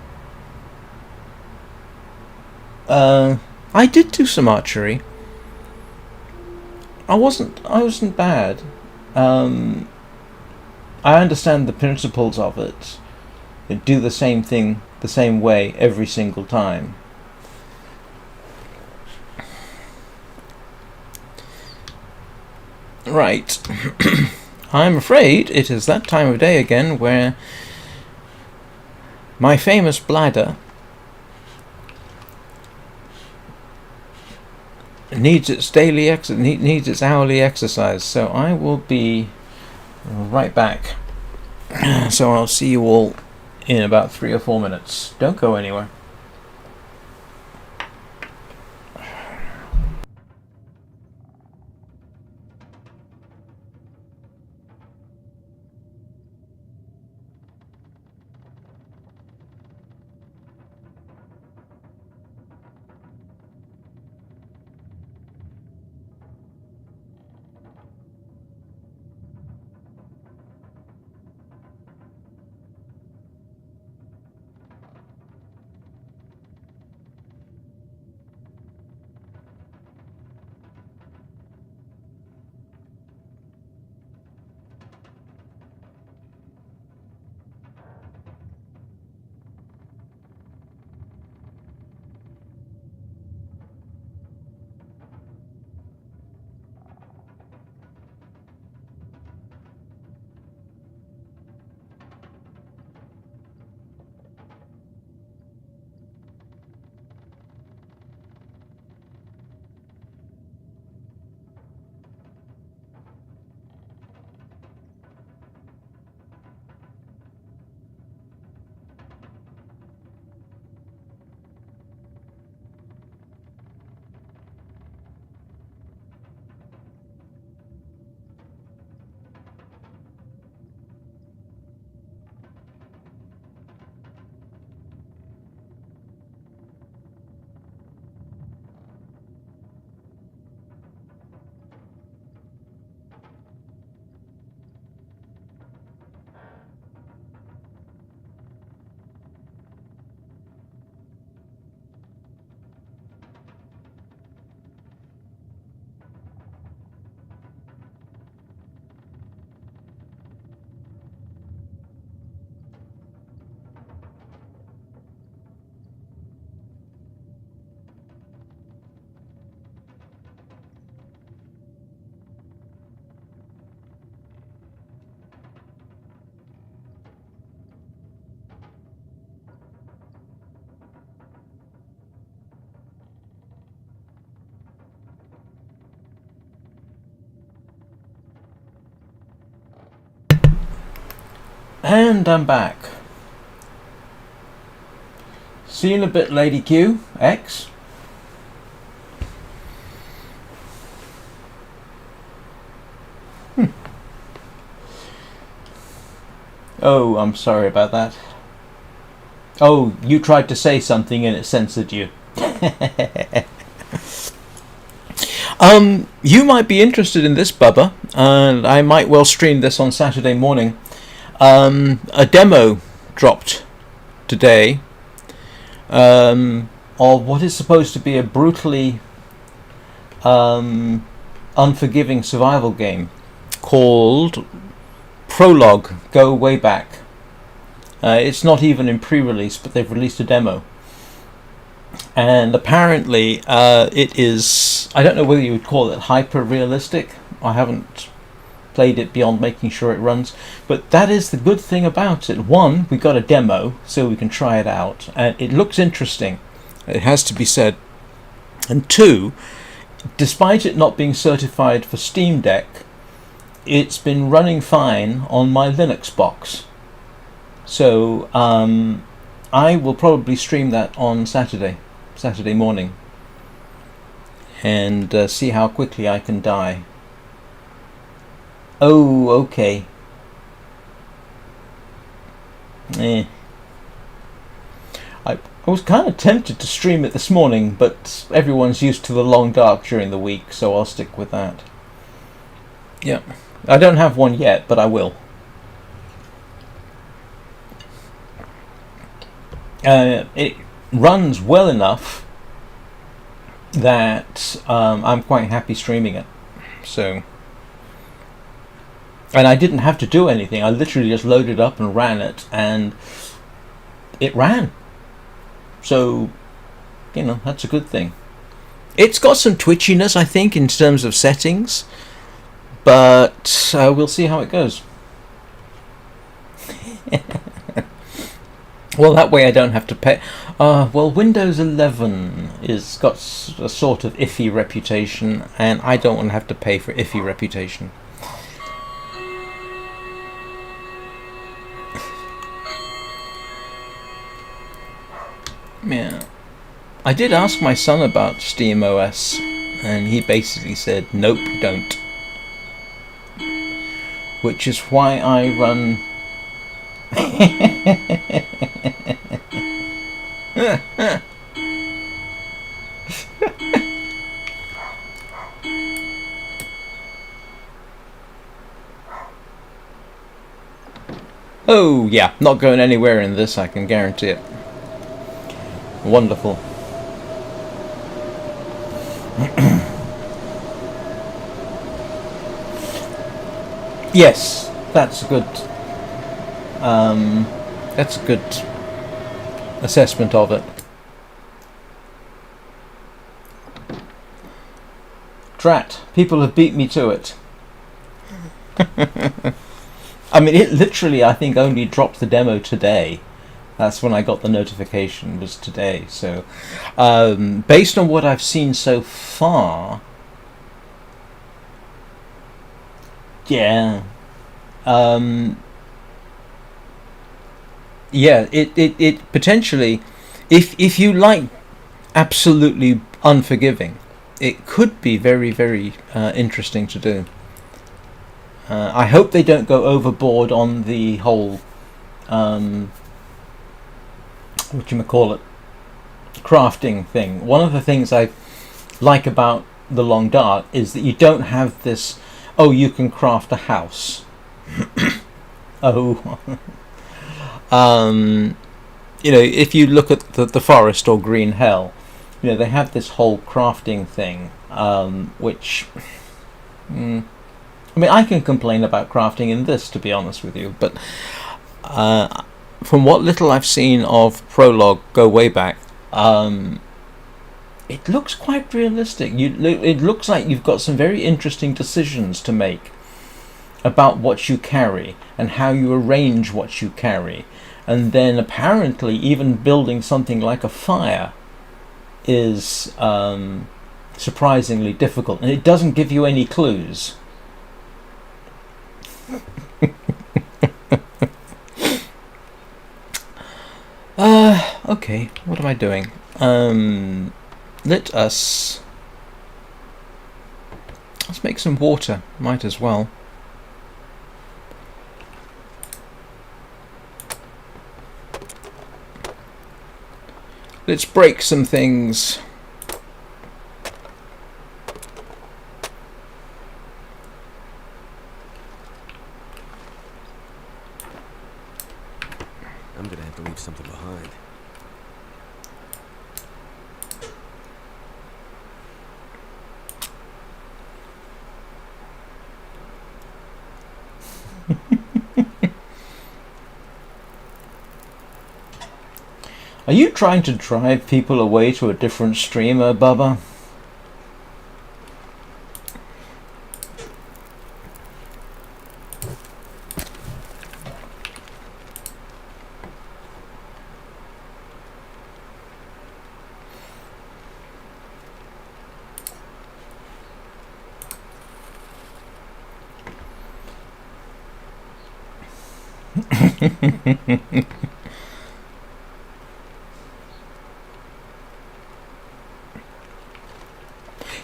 I did do some archery. I wasn't bad. I understand the principles of it. You do the same thing the same way every single time. Right. I'm afraid it is that time of day again where my famous bladder needs its hourly exercise. So I will be right back. So I'll see you all in about 3 or 4 minutes. Don't go anywhere. And I'm back. See you in a bit, Lady Q. X. Oh, I'm sorry about that. Oh, you tried to say something and it censored you. You might be interested in this, Bubba, and I might well stream this on Saturday morning. A demo dropped today of what is supposed to be a brutally unforgiving survival game called Prologue, Go Way Back. It's not even in pre-release, but they've released a demo. And apparently it is, I don't know whether you would call it hyper-realistic. I haven't played it beyond making sure it runs. But that is the good thing about it. One, we got a demo, so we can try it out. And it looks interesting, it has to be said. And two, despite it not being certified for Steam Deck, it's been running fine on my Linux box. So I will probably stream that on Saturday morning, and see how quickly I can die. Oh, okay. I was kind of tempted to stream it this morning, but everyone's used to the long dark during the week, so I'll stick with that. Yeah, I don't have one yet, but I will. It runs well enough that I'm quite happy streaming it. So, and I didn't have to do anything. I literally just loaded up and ran it, and it ran. So, you know, that's a good thing. It's got some twitchiness, I think, in terms of settings, but we'll see how it goes. Well, that way I don't have to pay. Well, Windows 11 is got a sort of iffy reputation, and I don't want to have to pay for iffy reputation. Yeah, I did ask my son about SteamOS, and he basically said, "Nope, don't." Which is why I run. Oh yeah, not going anywhere in this, I can guarantee it. Wonderful. Yes, that's a good assessment of it. Drat, people have beat me to it. I mean, it literally, I think, only dropped the demo today. That's when I got the notification, was today. So, based on what I've seen so far, yeah, yeah, it potentially, if you like absolutely unforgiving, it could be very, very interesting to do. I hope they don't go overboard on the whole whatchamacallit, crafting thing. One of the things I like about The Long Dark is that you don't have this, oh, you can craft a house. Oh. You know, if you look at the Forest or Green Hell, you know, they have this whole crafting thing, which... I mean, I can complain about crafting in this, to be honest with you, but from what little I've seen of Prologue, Go Way Back, it looks quite realistic. It looks like you've got some very interesting decisions to make about what you carry and how you arrange what you carry. And then apparently even building something like a fire is surprisingly difficult, and it doesn't give you any clues. Okay, what am I doing? Let's make some water. Might as well. Let's break some things. I'm gonna have to leave something behind. Are you trying to drive people away to a different streamer, Bubba?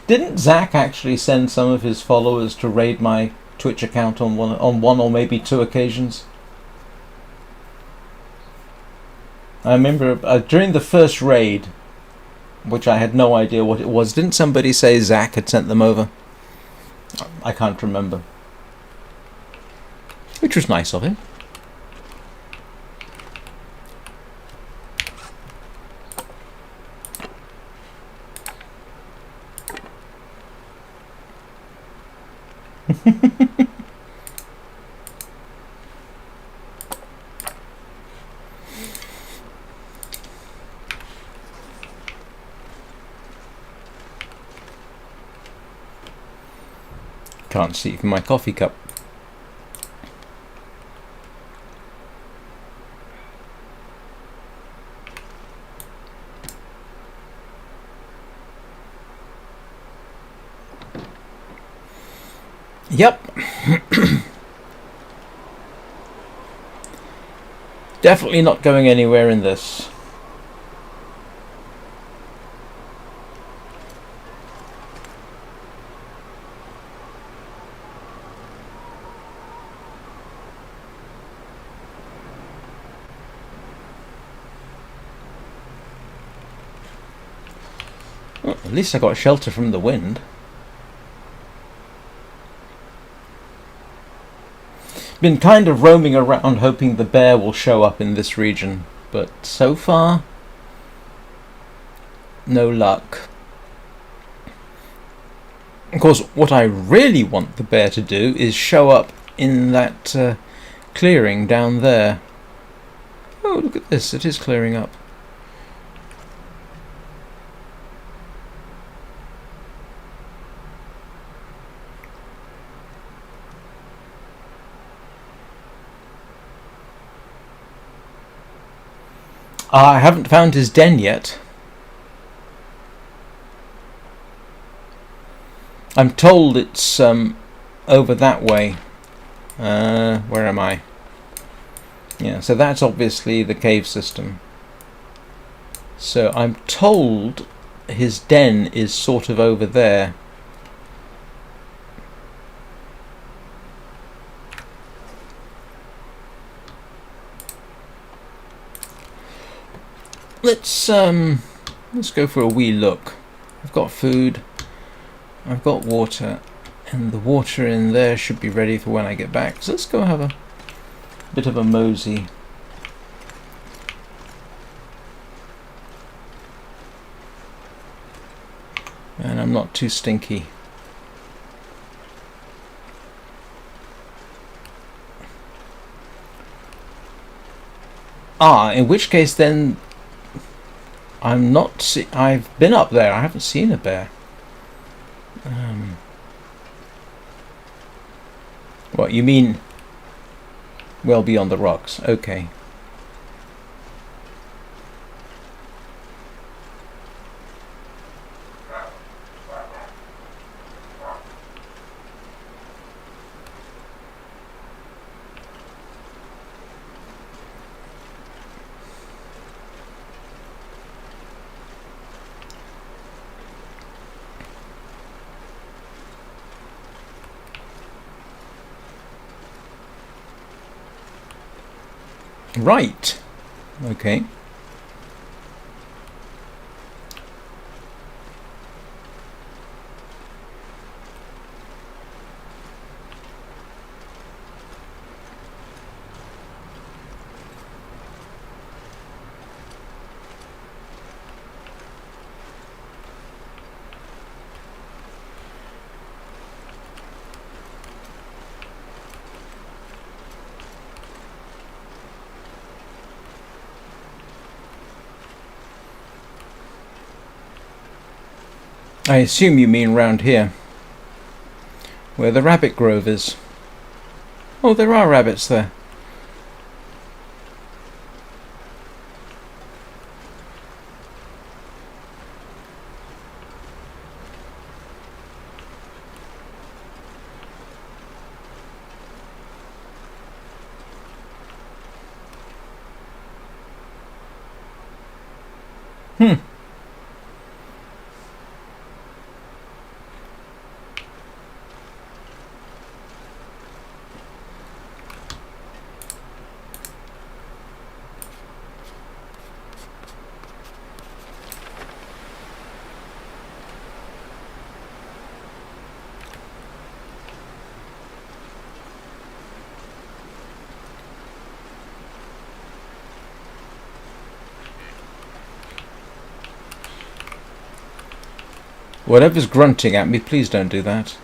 Didn't Zach actually send some of his followers to raid my Twitch account on one or maybe two occasions? I remember during the first raid, which I had no idea what it was, didn't somebody say Zach had sent them over? I can't remember. Which was nice of him. Can't see from my coffee cup. Yep. Definitely not going anywhere in this. Well, at least I got shelter from the wind. Been kind of roaming around hoping the bear will show up in this region, but so far, no luck. Of course, what I really want the bear to do is show up in that clearing down there. Oh, look at this, it is clearing up. I haven't found his den yet. I'm told it's over that way. Where am I? Yeah, so that's obviously the cave system. So I'm told his den is sort of over there. Let's go for a wee look. I've got food, I've got water, and the water in there should be ready for when I get back. So let's go have a bit of a mosey. And I'm not too stinky. In which case then I'm not. I've been up there. I haven't seen a bear. What you mean? Well beyond the rocks. Okay. Right. Okay. I assume you mean round here, where the rabbit grove is. Oh, there are rabbits there. Hmm. Whatever's grunting at me, please don't do that.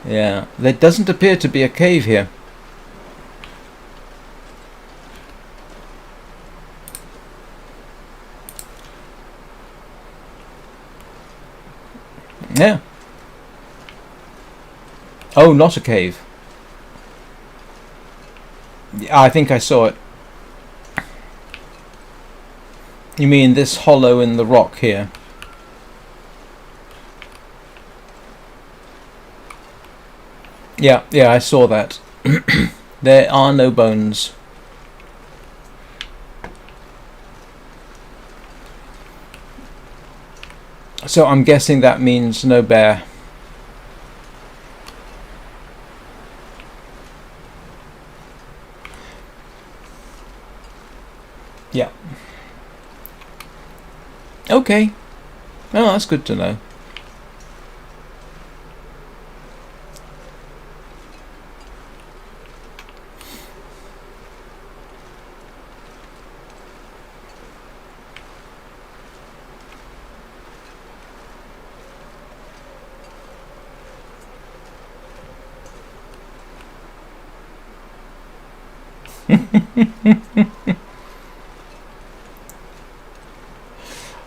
Yeah, there doesn't appear to be a cave here. Yeah. Oh, not a cave. I think I saw it. You mean this hollow in the rock here? Yeah, I saw that. There are no bones. So I'm guessing that means no bear. Yeah. Okay. Oh, that's good to know.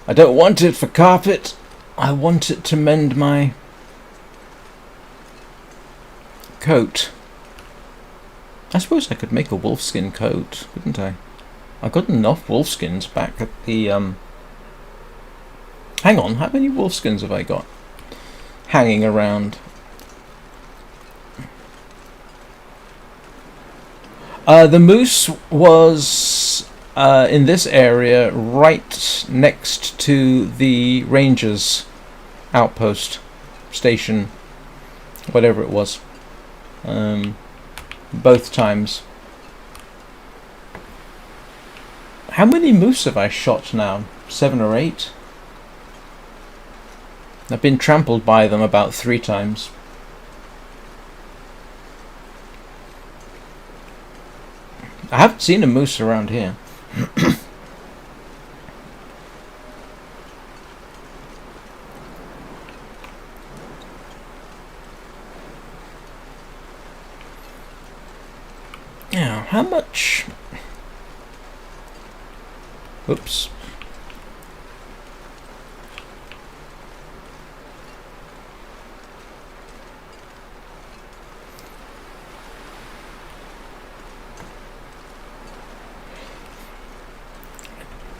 I don't want it for carpet. I want it to mend my coat. I suppose I could make a wolfskin coat, couldn't I? I got enough wolfskins back at the Hang on, how many wolfskins have I got hanging around? The moose was in this area, right next to the rangers' outpost, station, whatever it was. Both times. How many moose have I shot now? 7 or 8? I've been trampled by them about 3 times. I haven't seen a moose around here. Now, how much... Oops.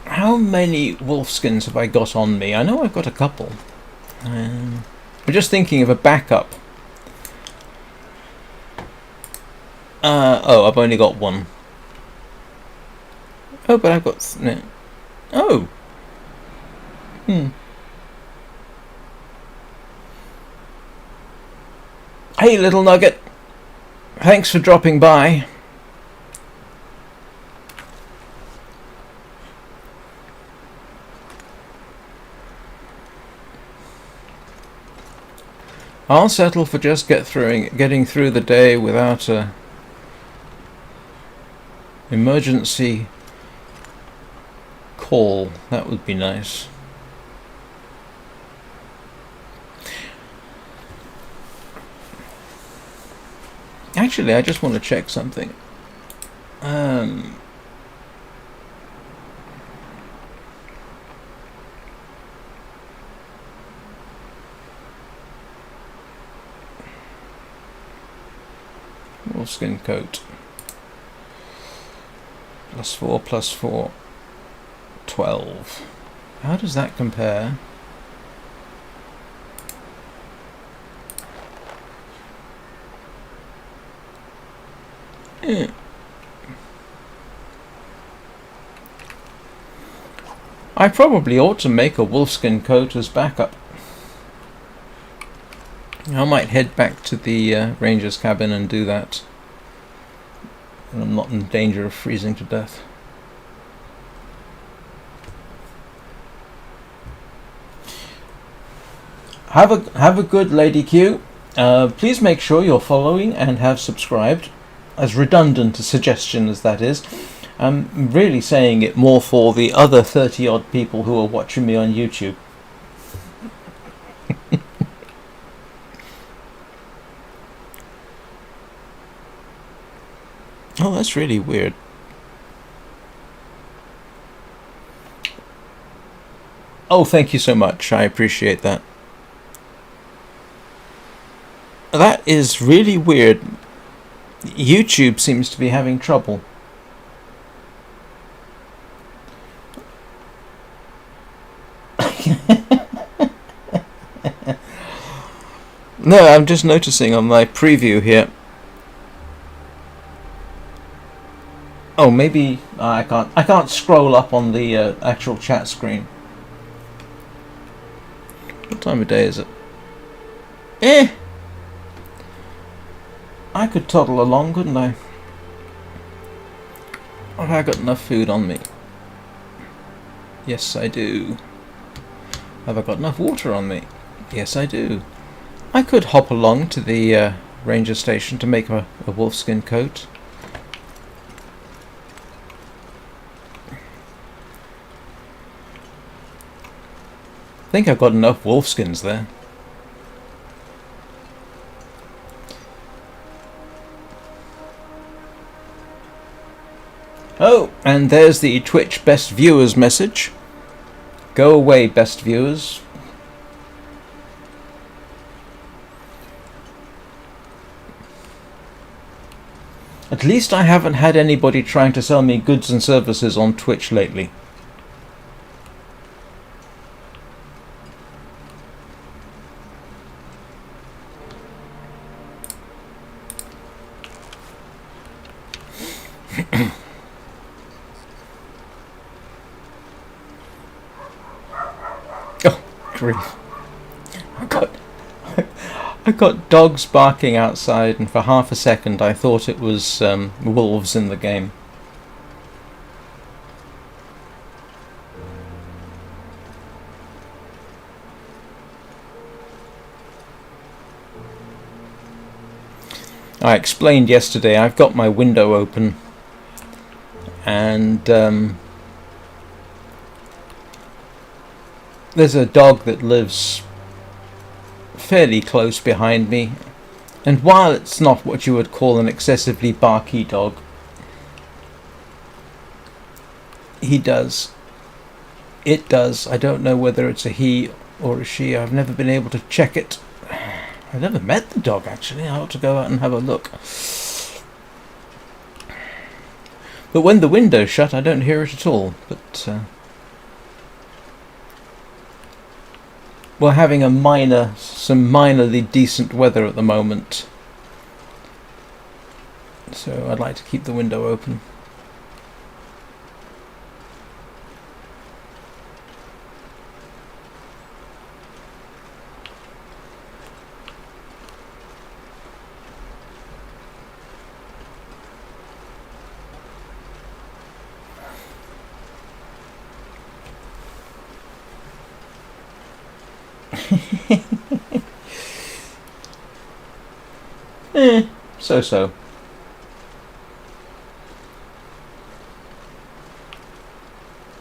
How many wolfskins have I got on me? I know I've got a couple. I'm just thinking of a backup. Oh, I've only got 1. Oh, but I've got... Oh! Hey, little nugget. Thanks for dropping by. I'll settle for just getting through the day without a emergency call. That would be nice. Actually, I just want to check something. Wolfskin coat. +4, +4. 12. How does that compare? I probably ought to make a wolfskin coat as backup. I might head back to the ranger's cabin and do that. And I'm not in danger of freezing to death. Have a good Lady Q. Please make sure you're following and have subscribed. As redundant a suggestion as that is, I'm really saying it more for the other 30 odd people who are watching me on YouTube. Oh, that's really weird. Oh, thank you so much. I appreciate that. That is really weird. YouTube seems to be having trouble. No, I'm just noticing on my preview here. Oh, maybe I can't scroll up on the actual chat screen. What time of day is it? I could toddle along, couldn't I? Have I got enough food on me? Yes, I do. Have I got enough water on me? Yes, I do. I could hop along to the ranger station to make a wolfskin coat. I think I've got enough wolfskins there. Oh, and there's the Twitch best viewers message. Go away, best viewers. At least I haven't had anybody trying to sell me goods and services on Twitch lately. Oh, grief. I got dogs barking outside, and for half a second I thought it was wolves in the game. I explained yesterday, I've got my window open, and there's a dog that lives fairly close behind me, and while it's not what you would call an excessively barky dog, it does. I don't know whether it's a he or a she. I've never been able to check it. I've never met the dog, actually. I ought to go out and have a look. But when the window's shut, I don't hear it at all. But we're having some minorly decent weather at the moment, so I'd like to keep the window open. So.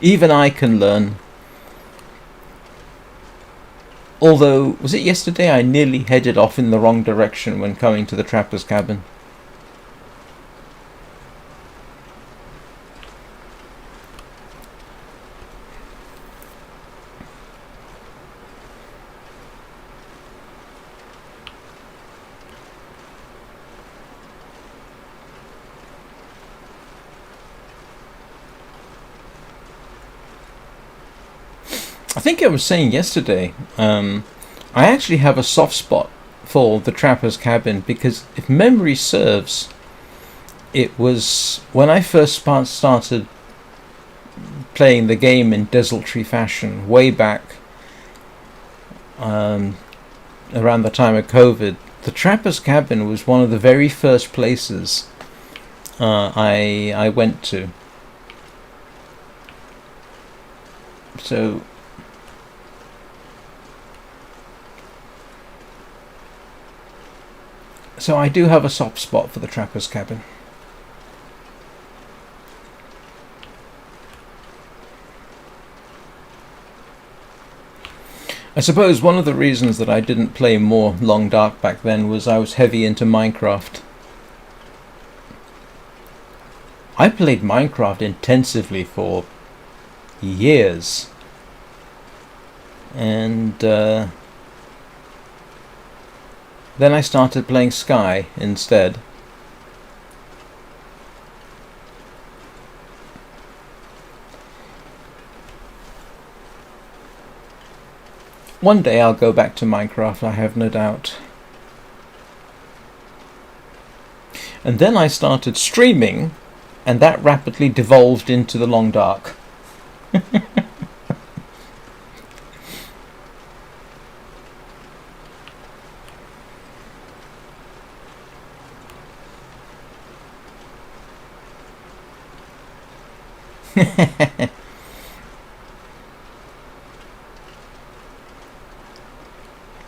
Even I can learn. Although, was it yesterday I nearly headed off in the wrong direction when coming to the trapper's cabin? I think I was saying yesterday, I actually have a soft spot for the trapper's cabin because, if memory serves, it was when I first started playing the game in desultory fashion way back around the time of COVID. The trapper's cabin was one of the very first places I went to. So I do have a soft spot for the trapper's cabin. I suppose one of the reasons that I didn't play more Long Dark back then was I was heavy into Minecraft. I played Minecraft intensively for years. And then I started playing Sky instead. One day I'll go back to Minecraft, I have no doubt. And then I started streaming, and that rapidly devolved into the Long Dark.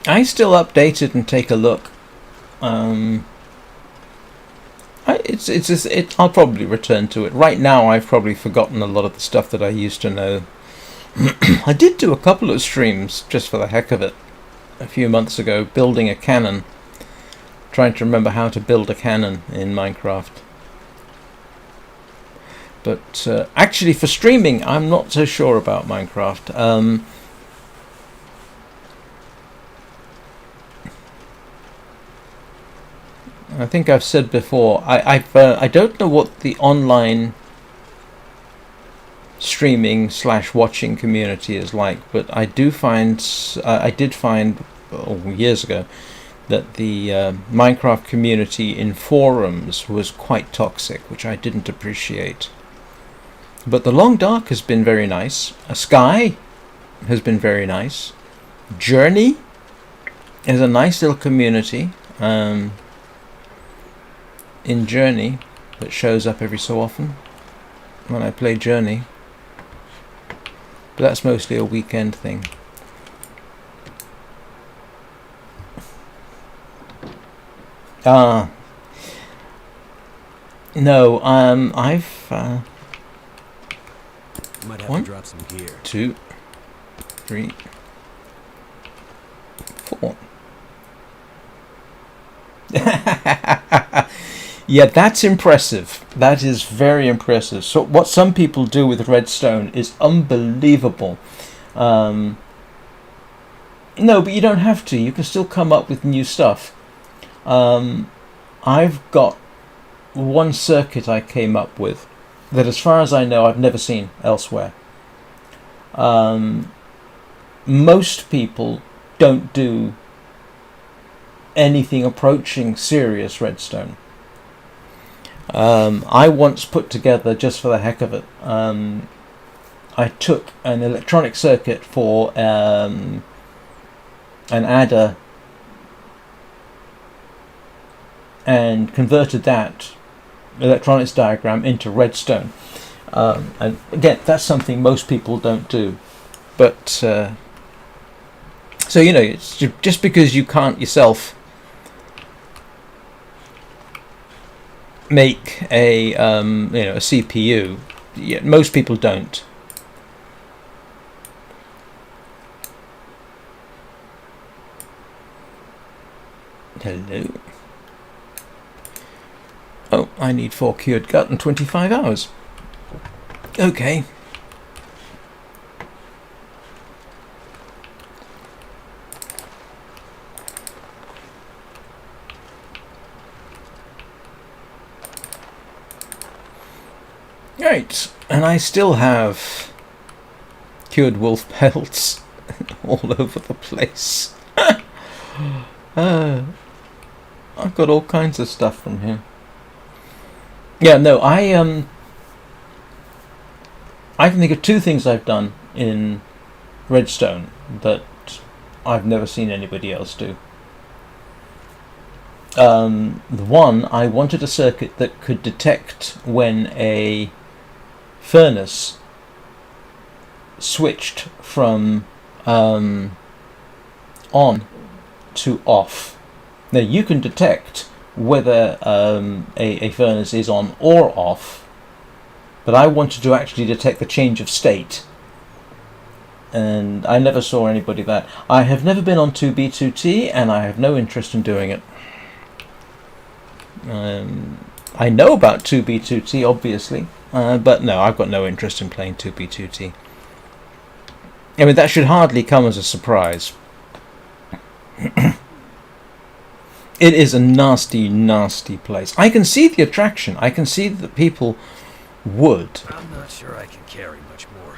I still update it and take a look. I'll probably return to it. Right now, I've probably forgotten a lot of the stuff that I used to know. I did do a couple of streams just for the heck of it a few months ago, building a cannon. Trying to remember how to build a cannon in Minecraft. But actually, for streaming, I'm not so sure about Minecraft. I think I've said before, I don't know what the online streaming / watching community is like, but I did find years ago that the Minecraft community in forums was quite toxic, which I didn't appreciate. But the Long Dark has been very nice. Sky has been very nice. Journey is a nice little community. In Journey, that shows up every so often when I play Journey, but that's mostly a weekend thing. No, I've Might have 1, to drop some gear. 2, 3, 4. Yeah, that's impressive. That is very impressive. So what some people do with redstone is unbelievable. No, but you don't have to. You can still come up with new stuff. I've got one circuit I came up with that, as far as I know, I've never seen elsewhere. Most people don't do anything approaching serious redstone. I once put together, just for the heck of it, I took an electronic circuit for an adder and converted that electronics diagram into redstone. And again, that's something most people don't do. But so it's just because you can't yourself make a a CPU. Yeah, most people don't. Hello. Oh, I need 4 cured gut and 25 hours. Okay. Right, and I still have cured wolf pelts all over the place. I've got all kinds of stuff from here. Yeah, no, I can think of 2 things I've done in Redstone that I've never seen anybody else do. The one, I wanted a circuit that could detect when a furnace switched from on to off. Now you can detect whether a furnace is on or off, but I wanted to actually detect the change of state, and I never saw anybody that. I have never been on 2B2T, and I have no interest in doing it. I know about 2B2T, obviously, but no, I've got no interest in playing 2B2T. I mean, that should hardly come as a surprise. It is a nasty, nasty place. I can see the attraction. I can see that people would. I'm not sure I can carry much more.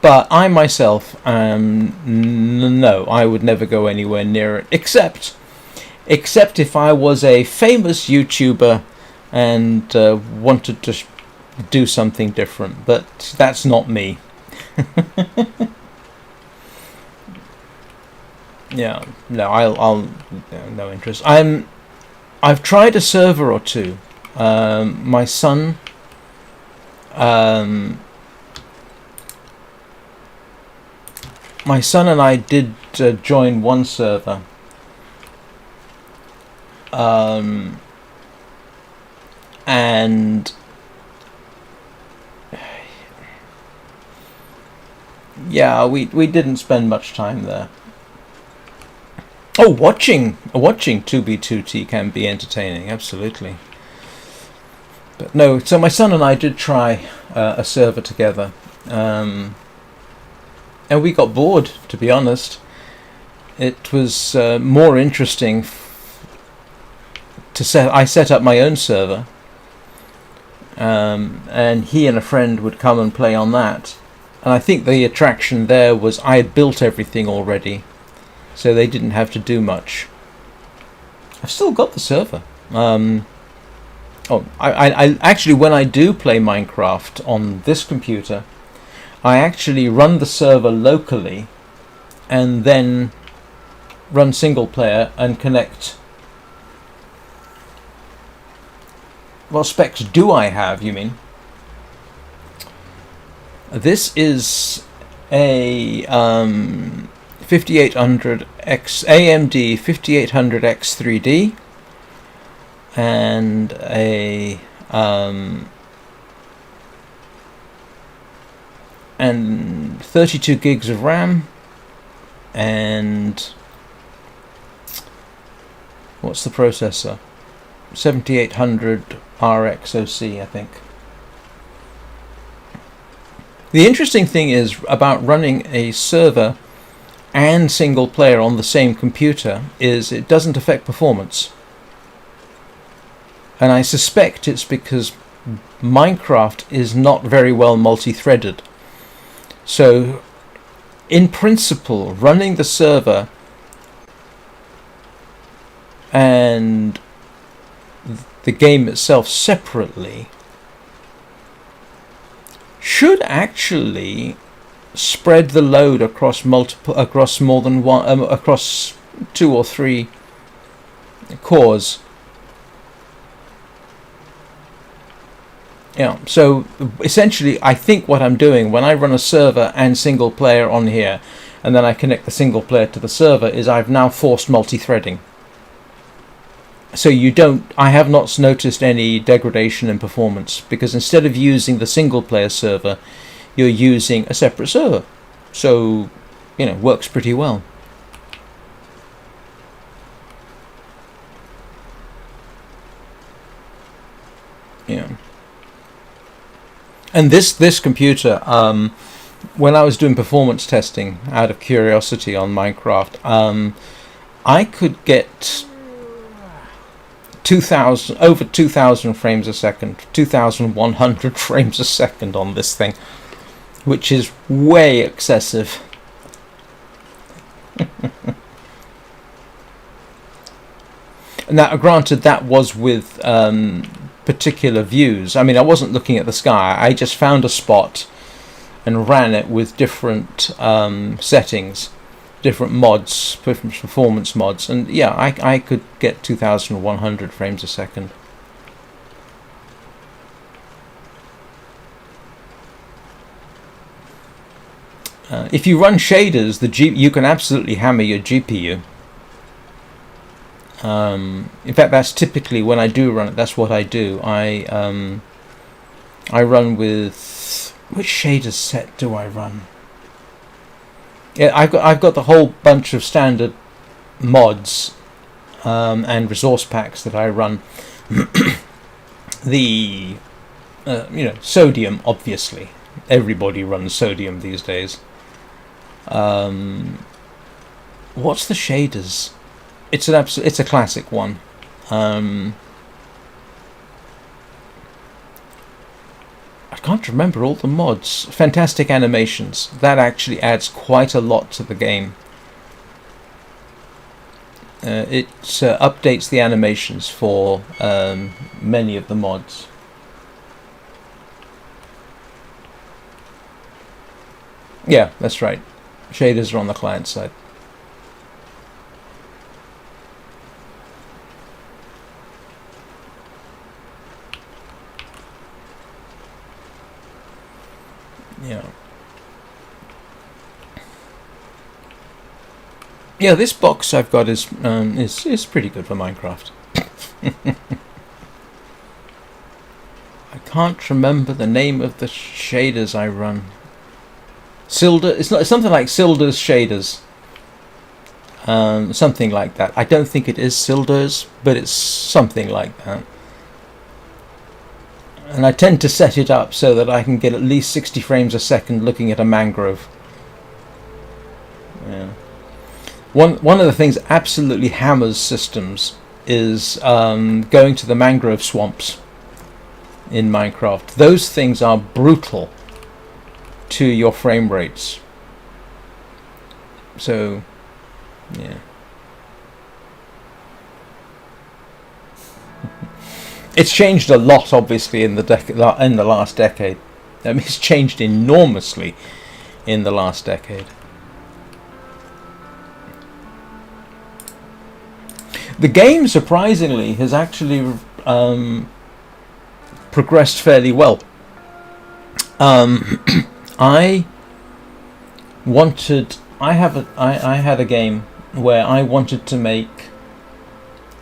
But I myself, no, I would never go anywhere near it. Except if I was a famous YouTuber and wanted to do something different. But that's not me. Yeah, no, I'll no interest. I've tried a server or 2. My son, and I did join one server. And yeah, we didn't spend much time there. Oh, watching 2B2T can be entertaining, absolutely. But no, so my son and I did try a server together, and we got bored, to be honest. It was more interesting I set up my own server, and he and a friend would come and play on that. And I think the attraction there was I had built everything already, so they didn't have to do much. I've still got the server. I actually, when I do play Minecraft on this computer, I actually run the server locally and then run single player and connect. What specs do I have, you mean? This is a 5800X AMD 5800X 3D and a and 32 gigs of RAM, and what's the processor? 7800 RXOC, I think. The interesting thing is about running a server and single player on the same computer is it doesn't affect performance. And I suspect it's because Minecraft is not very well multi-threaded. So, in principle, running the server and the game itself separately should actually spread the load across more than one, across 2 or 3 cores. Yeah, so essentially I think what I'm doing when I run a server and single player on here and then I connect the single player to the server is I've now forced multi-threading. So I have not noticed any degradation in performance, because instead of using the single player server, you're using a separate server. So, works pretty well. Yeah. And this computer, when I was doing performance testing out of curiosity on Minecraft, I could get 2,000 frames a second, 2,100 frames a second on this thing, which is way excessive. Now, granted, that was with particular views. I mean, I wasn't looking at the sky. I just found a spot and ran it with different settings, different mods, performance mods, and yeah, I could get 2,100 frames a second. If you run shaders, you can absolutely hammer your GPU. In fact, that's typically when I do run it. That's what I do. I run with, which shader set do I run? Yeah, I've got the whole bunch of standard mods and resource packs that I run. The sodium, obviously. Everybody runs sodium these days. What's the shaders? It's a classic one. I can't remember all the mods. Fantastic animations. That actually adds quite a lot to the game. It updates the animations for many of the mods. Yeah, that's right. Shaders are on the client side. Yeah, this box I've got is pretty good for Minecraft. I can't remember the name of the shaders I run. It's something like Silder's shaders. Something like that. I don't think it is Silder's, but it's something like that. And I tend to set it up so that I can get at least 60 frames a second looking at a mangrove. Yeah. One of the things that absolutely hammers systems is going to the mangrove swamps in Minecraft. Those things are brutal to your frame rates. So, yeah. It's changed a lot, obviously, in the last decade. I mean, it's changed enormously in the last decade. The game, surprisingly, has actually progressed fairly well. I had a game where I wanted to make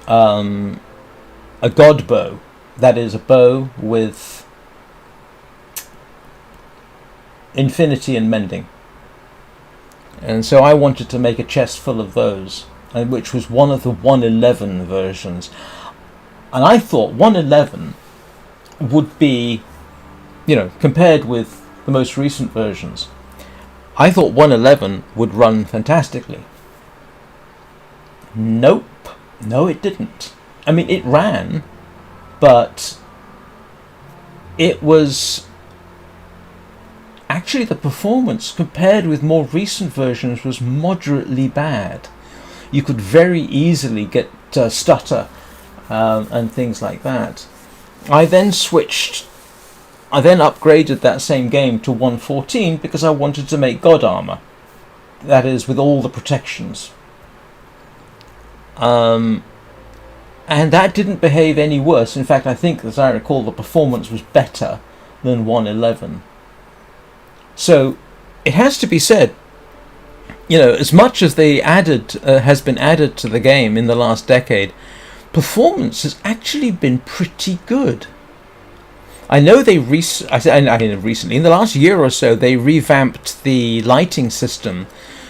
a god bow, that is a bow with infinity and mending, and so I wanted to make a chest full of those, which was one of the 1.11 versions, and I thought 1.11 would be, compared with the most recent versions, I thought 1.11 would run fantastically. Nope. No, it didn't. I mean, it ran, but it was actually, the performance compared with more recent versions was moderately bad. You could very easily get stutter and things like that. I then upgraded that same game to 1.14 because I wanted to make God Armor. That is, with all the protections. And that didn't behave any worse. In fact, I think, as I recall, the performance was better than 1.11. So, it has to be said, as much as they has been added to the game in the last decade, performance has actually been pretty good. I know they recently, in the last year or so, they revamped the lighting system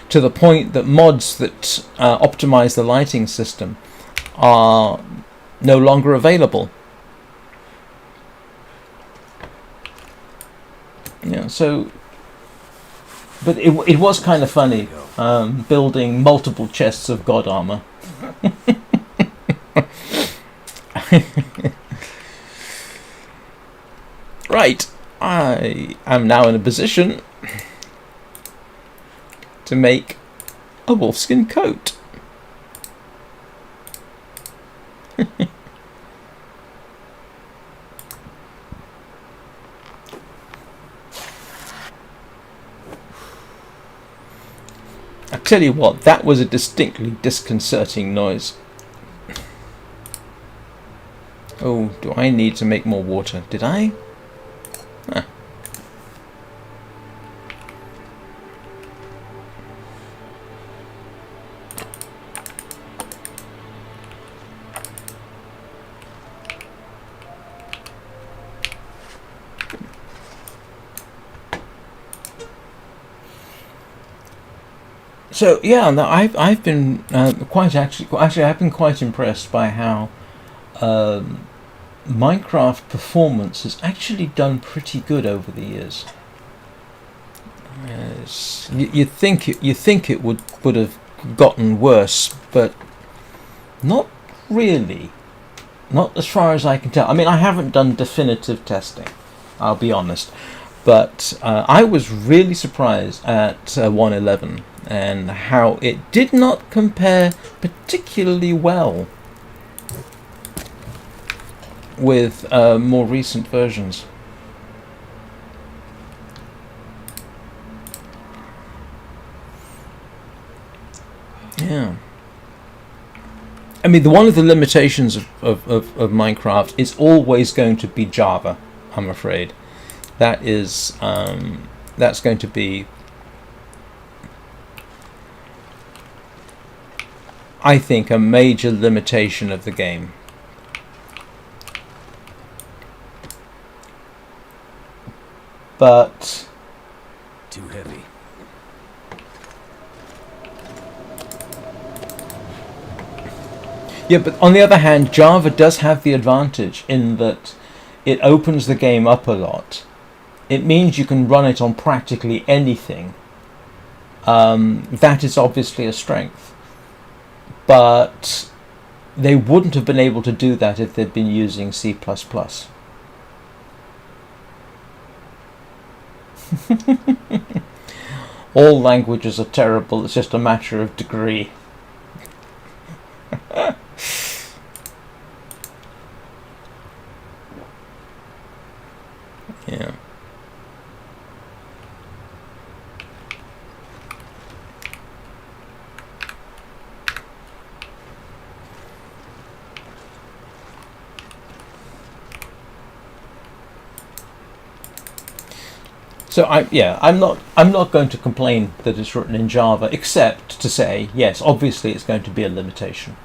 to the point that mods that optimize the lighting system are no longer available. Yeah, so, but it was kind of funny building multiple chests of god armor. Right, I am now in a position to make a wolfskin coat. I tell you what, that was a distinctly disconcerting noise. Oh, do I need to make more water? Did I? Ah. So yeah, no, I've been I've been quite impressed by how Minecraft performance has actually done pretty good over the years. Yes, you think it would have gotten worse, but not really. Not as far as I can tell. I mean, I haven't done definitive testing, I'll be honest, but I was really surprised at 1.11 and how it did not compare particularly well with more recent versions. Yeah. I mean, one of the limitations of Minecraft is always going to be Java, I'm afraid. That is, that's going to be, I think, a major limitation of the game. But too heavy. yeah, but on the other hand, Java does have the advantage in that it opens the game up a lot. It means you can run it on practically anything. That is obviously a strength. But they wouldn't have been able to do that if they'd been using C++. All languages are terrible, it's just a matter of degree. Yeah. So I'm not going to complain that it's written in Java, except to say, yes, obviously it's going to be a limitation.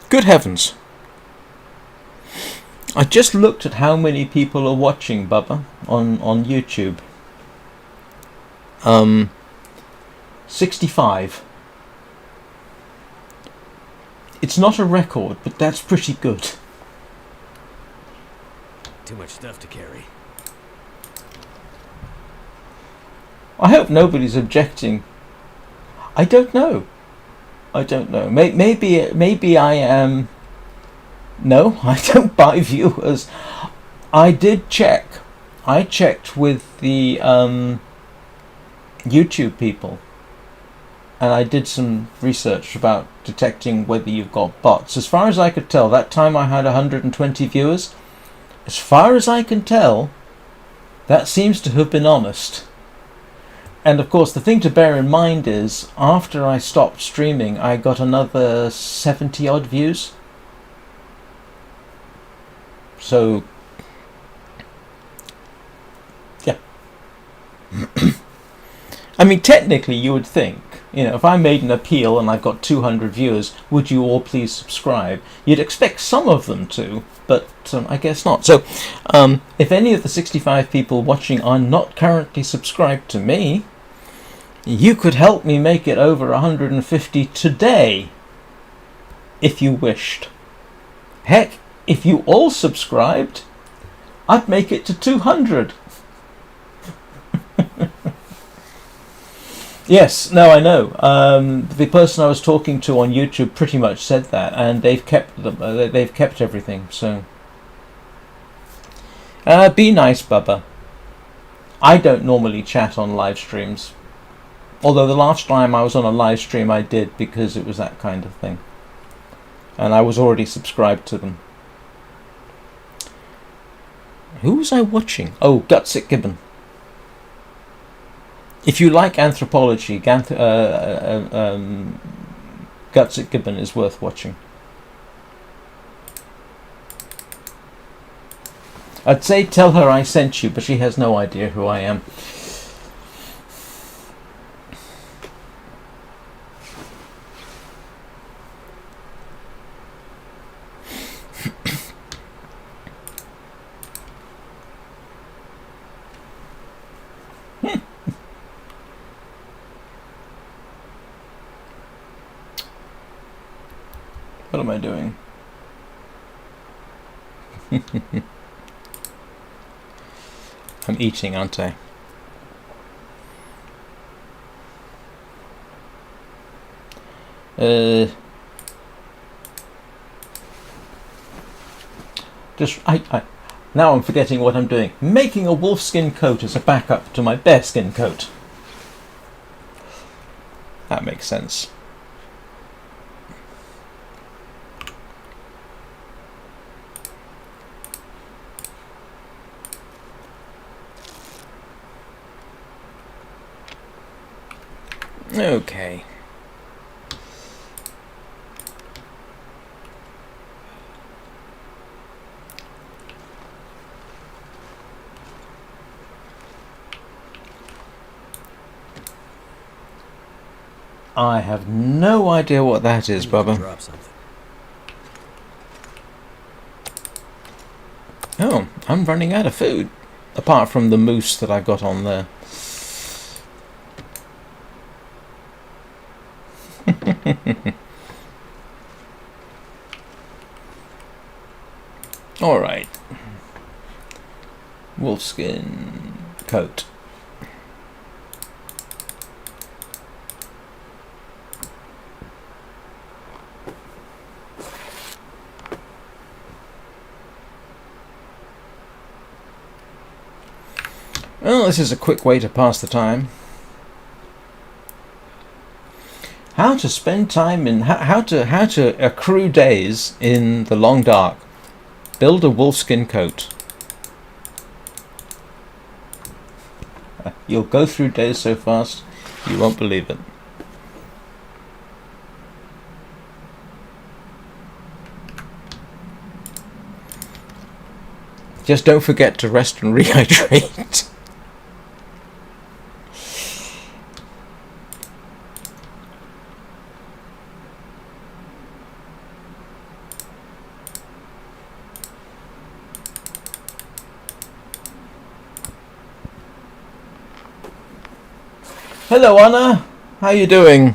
Good heavens. I just looked at how many people are watching, Bubba, on YouTube. 65. It's not a record, but that's pretty good. Too much stuff to carry. I hope nobody's objecting. I don't know. Maybe I am. No, I don't buy viewers. I did check. I checked with the YouTube people, and I did some research about detecting whether you've got bots. As far as I could tell, that time I had 120 viewers. As far as I can tell, that seems to have been honest. And of course, the thing to bear in mind is, after I stopped streaming, I got another 70 odd views. So, yeah. I mean, technically, you would think, if I made an appeal and I've got 200 viewers, would you all please subscribe? You'd expect some of them to, but I guess not. So, if any of the 65 people watching are not currently subscribed to me, you could help me make it over 150 today, if you wished. Heck, if you all subscribed, I'd make it to 200. Yes, no, I know. The person I was talking to on YouTube pretty much said that, and they've kept everything. So, be nice, Bubba. I don't normally chat on live streams, although the last time I was on a live stream I did because it was that kind of thing, and I was already subscribed to them. Who was I watching? Oh, Gutsick Gibbon. If you like anthropology, Gutsick Gibbon is worth watching. I'd say tell her I sent you, but she has no idea who I am. What am I doing? I'm eating, aren't I? Now I'm forgetting what I'm doing. Making a wolfskin coat as a backup to my bearskin coat. That makes sense. Okay. I have no idea what that is, Bubba. Drop something. Oh, I'm running out of food. Apart from the moose that I've got on there. Alright. Wolfskin coat. Well, this is a quick way to pass the time. How to spend time in how to accrue days in the long dark. Build a wolfskin coat. You'll go through days so fast you won't believe it. Just don't forget to rest and rehydrate. Hello, Anna. How you doing?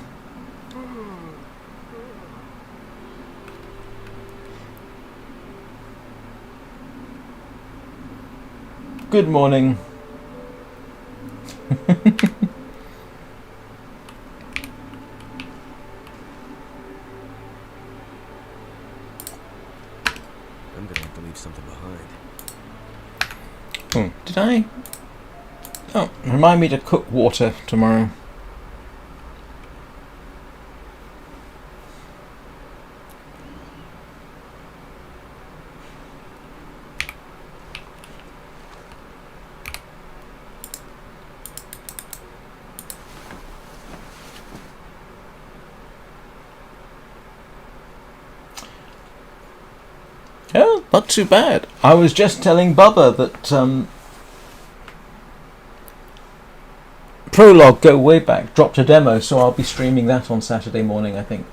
Good morning. I'm gonna have to leave something behind. Oh, did I? Oh, remind me to cook water tomorrow. Oh, not too bad. I was just telling Bubba that prologue go way back, dropped a demo, so I'll be streaming that on Saturday morning, I think.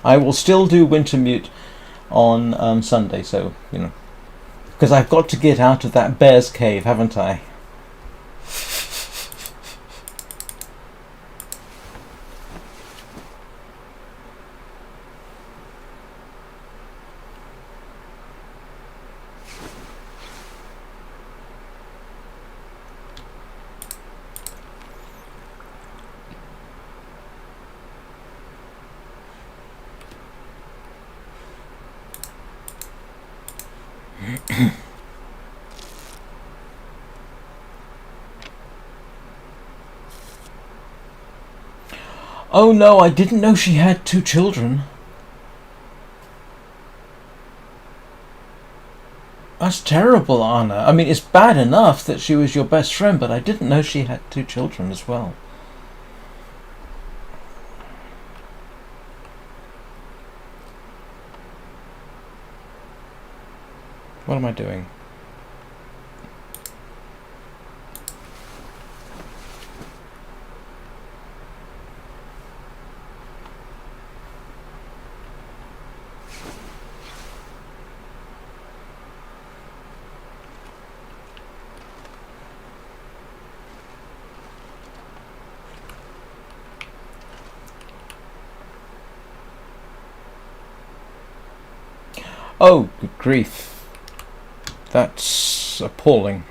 I will still do Wintermute on Sunday, so, you know. Because I've got to get out of that bear's cave, haven't I? Oh no, I didn't know she had 2 children. That's terrible, Anna. I mean, it's bad enough that she was your best friend, but I didn't know she had 2 children as well. What am I doing? Oh, good grief. That's appalling.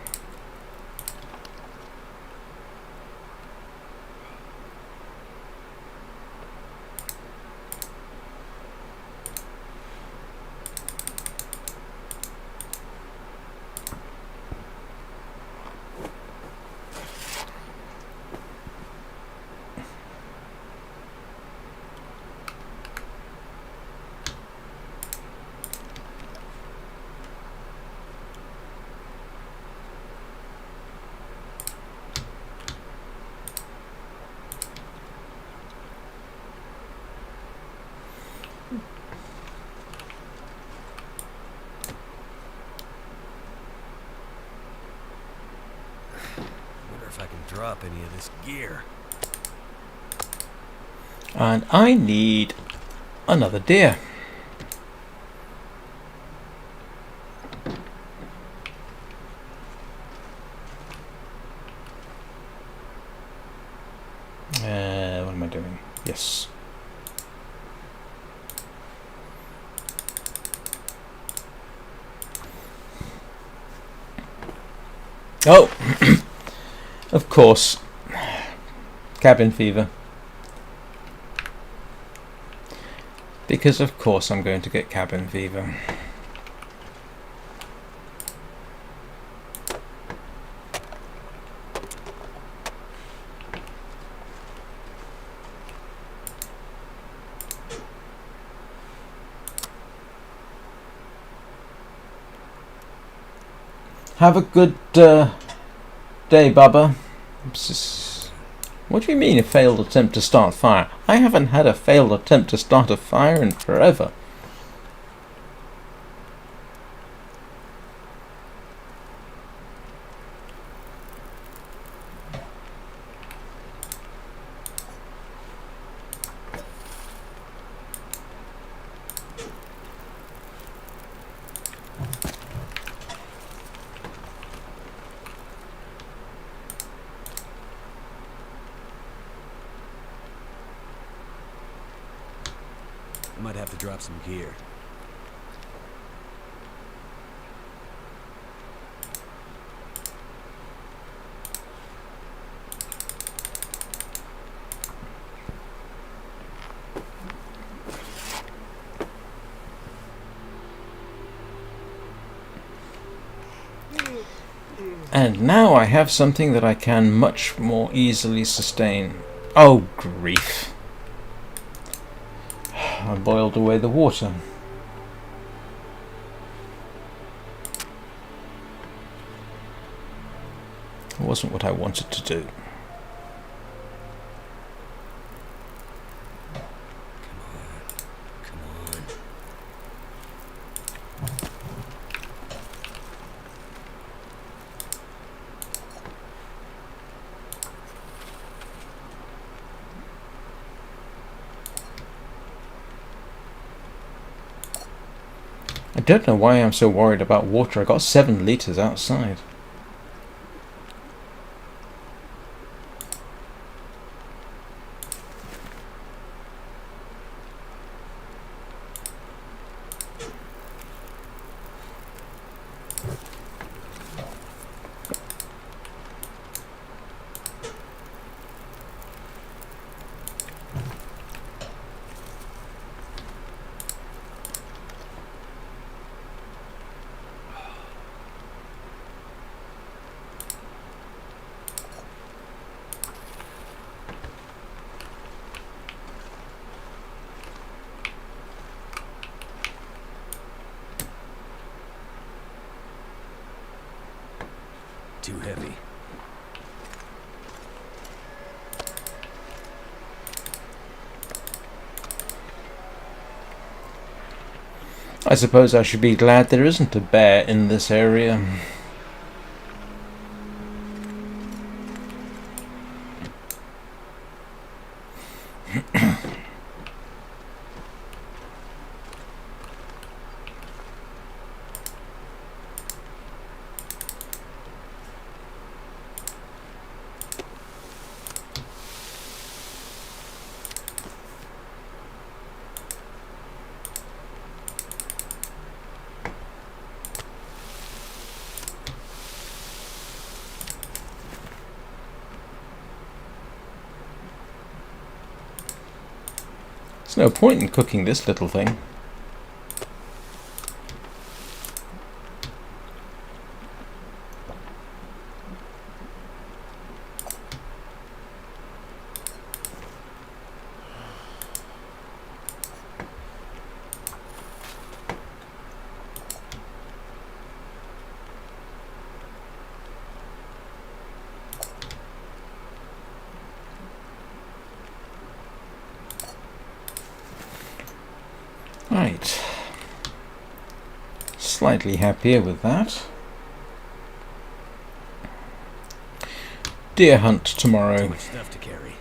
If I can drop any of this gear. And I need another deer. What am I doing? Yes. Oh! Of course. Cabin fever. Because of course I'm going to get cabin fever. Have a good day, Bubba. What do you mean a failed attempt to start fire? I haven't had a failed attempt to start a fire in forever. I might have to drop some gear. And now I have something that I can much more easily sustain. Oh, grief. I boiled away the water. It wasn't what I wanted to do. Come on. I don't know why I'm so worried about water. I got 7 litres outside. Too heavy. I suppose I should be glad there isn't a bear in this area. There's no point in cooking this little thing. Right. Slightly happier with that. Deer hunt Too tomorrow. much stuff to carry.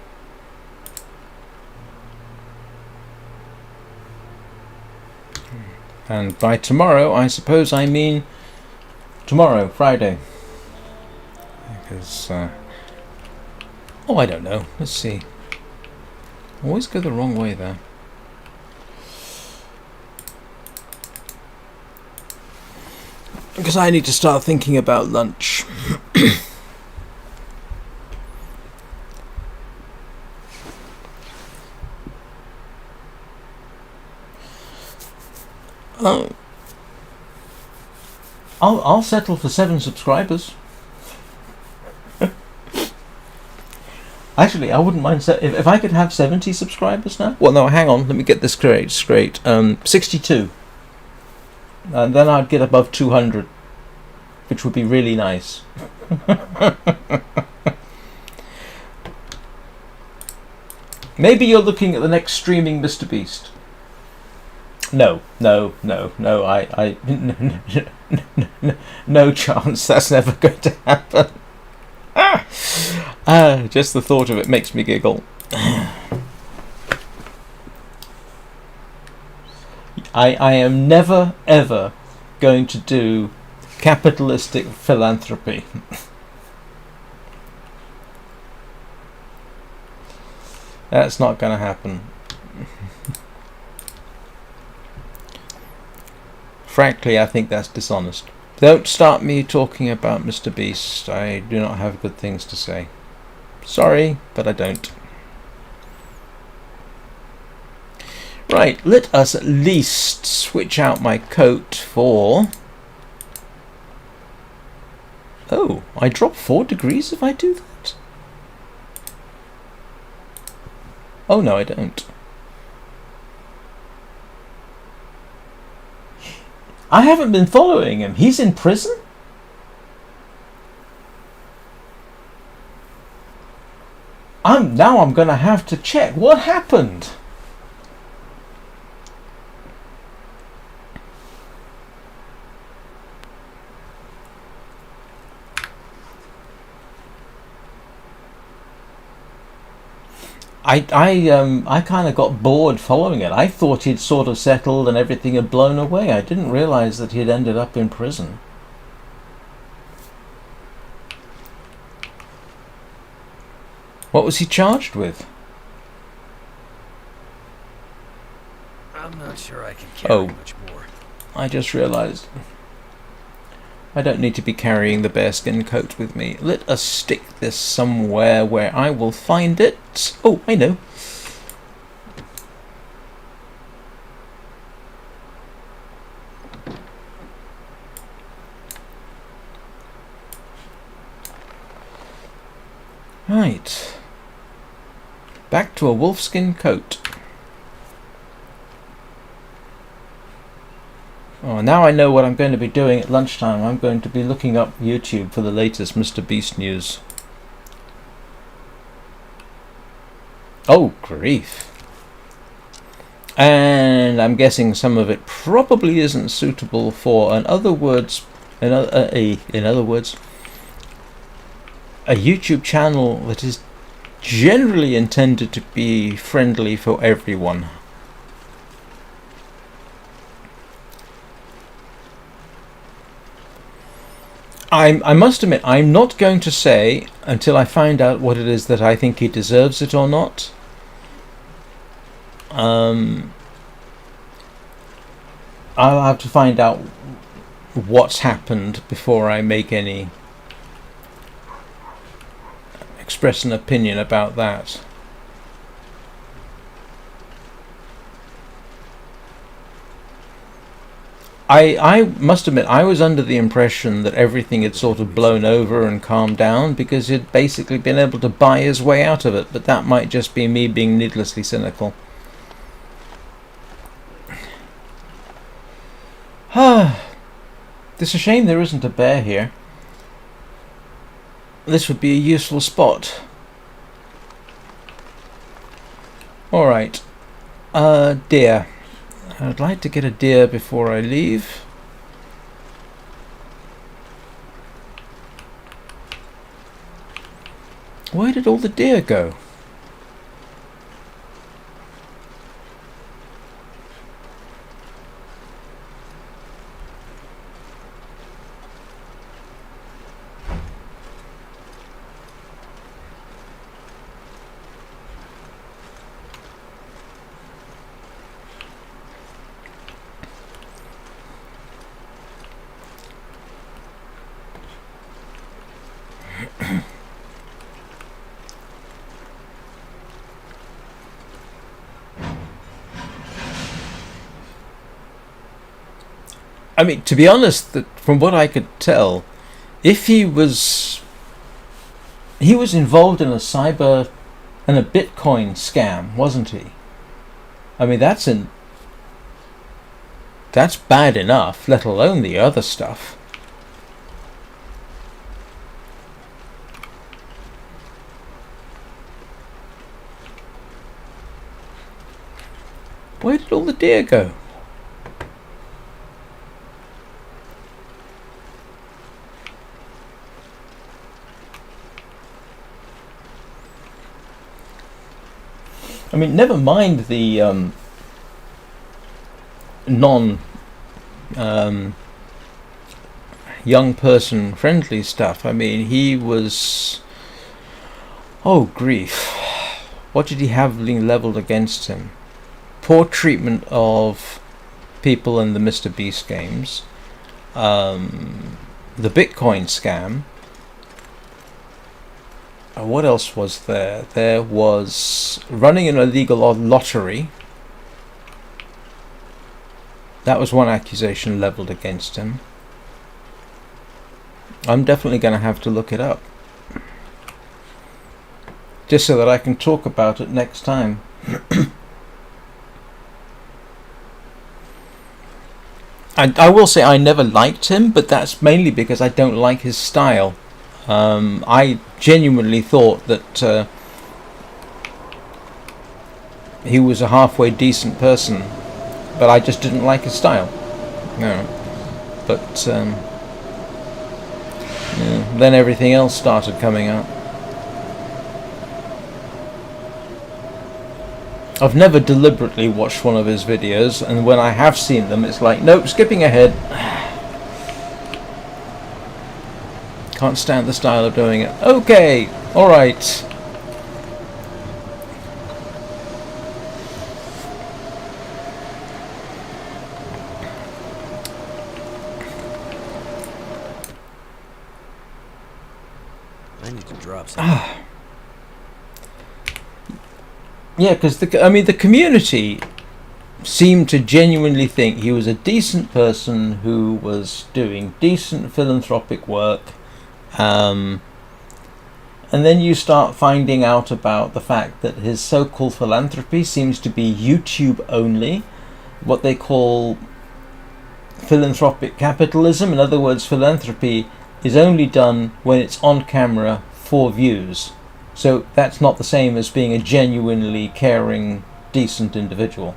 And by tomorrow, I suppose I mean tomorrow, Friday. Because, oh, I don't know. Let's see. Always go the wrong way there. Because I need to start thinking about lunch. Oh, I'll settle for 7 subscribers. Actually, I wouldn't mind if I could have 70 subscribers now. Well, no, hang on. Let me get this straight. 62. And then I'd get above 200, which would be really nice. Maybe you're looking at the next streaming Mr. Beast. No, I no chance. That's never going to happen. Just the thought of it makes me giggle. I am never ever going to do capitalistic philanthropy. That's not going to happen. Frankly, I think that's dishonest. Don't start me talking about Mr. Beast. I do not have good things to say. Sorry, but I don't. Right, let us at least switch out my coat for... Oh, I drop 4 degrees if I do that? Oh no, I don't. I haven't been following him. He's in prison? I'm going to have to check what happened. I kind of got bored following it. I thought he'd sort of settled and everything had blown away. I didn't realize that he'd ended up in prison. What was he charged with? I'm not sure I can carry much more. I just realized I don't need to be carrying the bearskin coat with me. Let us stick this somewhere where I will find it. Oh, I know. Right. Back to a wolfskin coat. Oh, now I know what I'm going to be doing at lunchtime. I'm going to be looking up YouTube for the latest Mr. Beast news. Oh, grief. And I'm guessing some of it probably isn't suitable for, in other words, a YouTube channel that is generally intended to be friendly for everyone. I must admit, I'm not going to say until I find out what it is that I think he deserves it or not. I'll have to find out what's happened before I make any express an opinion about that. I must admit, I was under the impression that everything had sort of blown over and calmed down because he'd basically been able to buy his way out of it, but that might just be me being needlessly cynical. It's a shame there isn't a bear here. This would be a useful spot. Alright. Deer. I'd like to get a deer before I leave. Where did all the deer go? I mean, to be honest, that from what I could tell, if he was involved in a cyber and a Bitcoin scam, wasn't he? I mean, that's bad enough, let alone the other stuff. Where did all the deer go? I mean, never mind the young person friendly stuff. I mean, he was... Oh, grief. What did he have being levelled against him? Poor treatment of people in the Mr. Beast games. The Bitcoin scam. What else was there? There was running an illegal lottery. That was one accusation levelled against him. I'm definitely going to have to look it up. Just so that I can talk about it next time. I will say I never liked him, but that's mainly because I don't like his style. I genuinely thought that he was a halfway decent person, but I just didn't like his style. No, but yeah, then everything else started coming out. I've never deliberately watched one of his videos, and when I have seen them, it's like, nope, skipping ahead. Can't stand the style of doing it. Okay, alright. I need to drop something. Yeah, because the community seemed to genuinely think he was a decent person who was doing decent philanthropic work. And then you start finding out about the fact that his so-called philanthropy seems to be YouTube only, what they call philanthropic capitalism. In other words, philanthropy is only done when it's on camera for views. So that's not the same as being a genuinely caring, decent individual.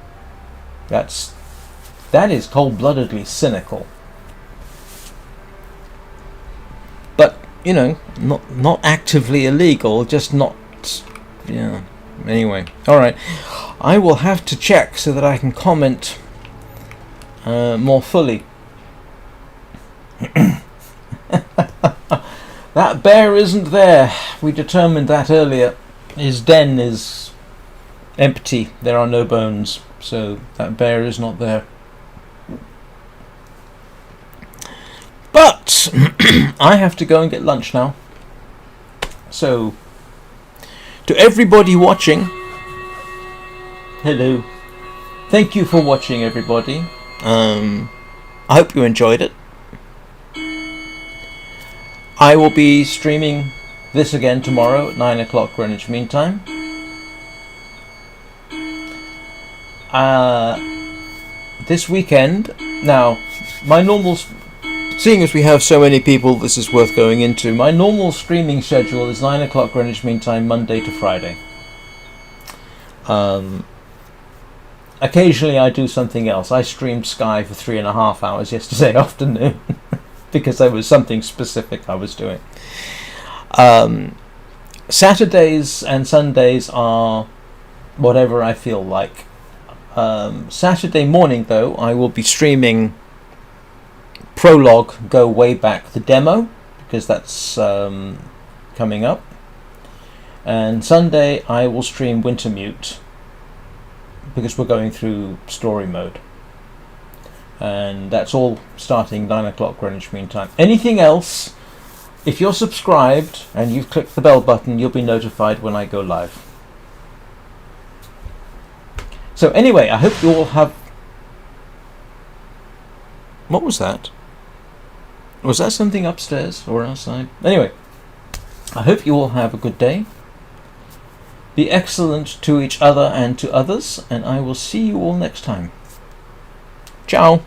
That is cold-bloodedly cynical. But, you know, not actively illegal, just not, yeah. Anyway, alright. I will have to check so that I can comment more fully. That bear isn't there. We determined that earlier. His den is empty. There are no bones. So that bear is not there. But I have to go and get lunch now. So to everybody watching, hello. Thank you for watching, everybody. I hope you enjoyed it. I will be streaming this again tomorrow at 9 o'clock Greenwich Mean Time. This weekend, now, my normal, seeing as we have so many people, this is worth going into. My normal streaming schedule is 9 o'clock Greenwich Mean Time, Monday to Friday. Occasionally I do something else. I streamed Sky for 3.5 hours yesterday afternoon. Because there was something specific I was doing. Saturdays and Sundays are whatever I feel like. Saturday morning, though, I will be streaming Prologue Go Way Back, the demo, because that's coming up. And Sunday I will stream Wintermute, because we're going through story mode. And that's all starting 9 o'clock Greenwich Mean Time. Anything else, if you're subscribed and you've clicked the bell button, you'll be notified when I go live. So anyway, I hope you all have... What was that? Was that something upstairs or outside? Anyway, I hope you all have a good day. Be excellent to each other and to others, and I will see you all next time. Ciao!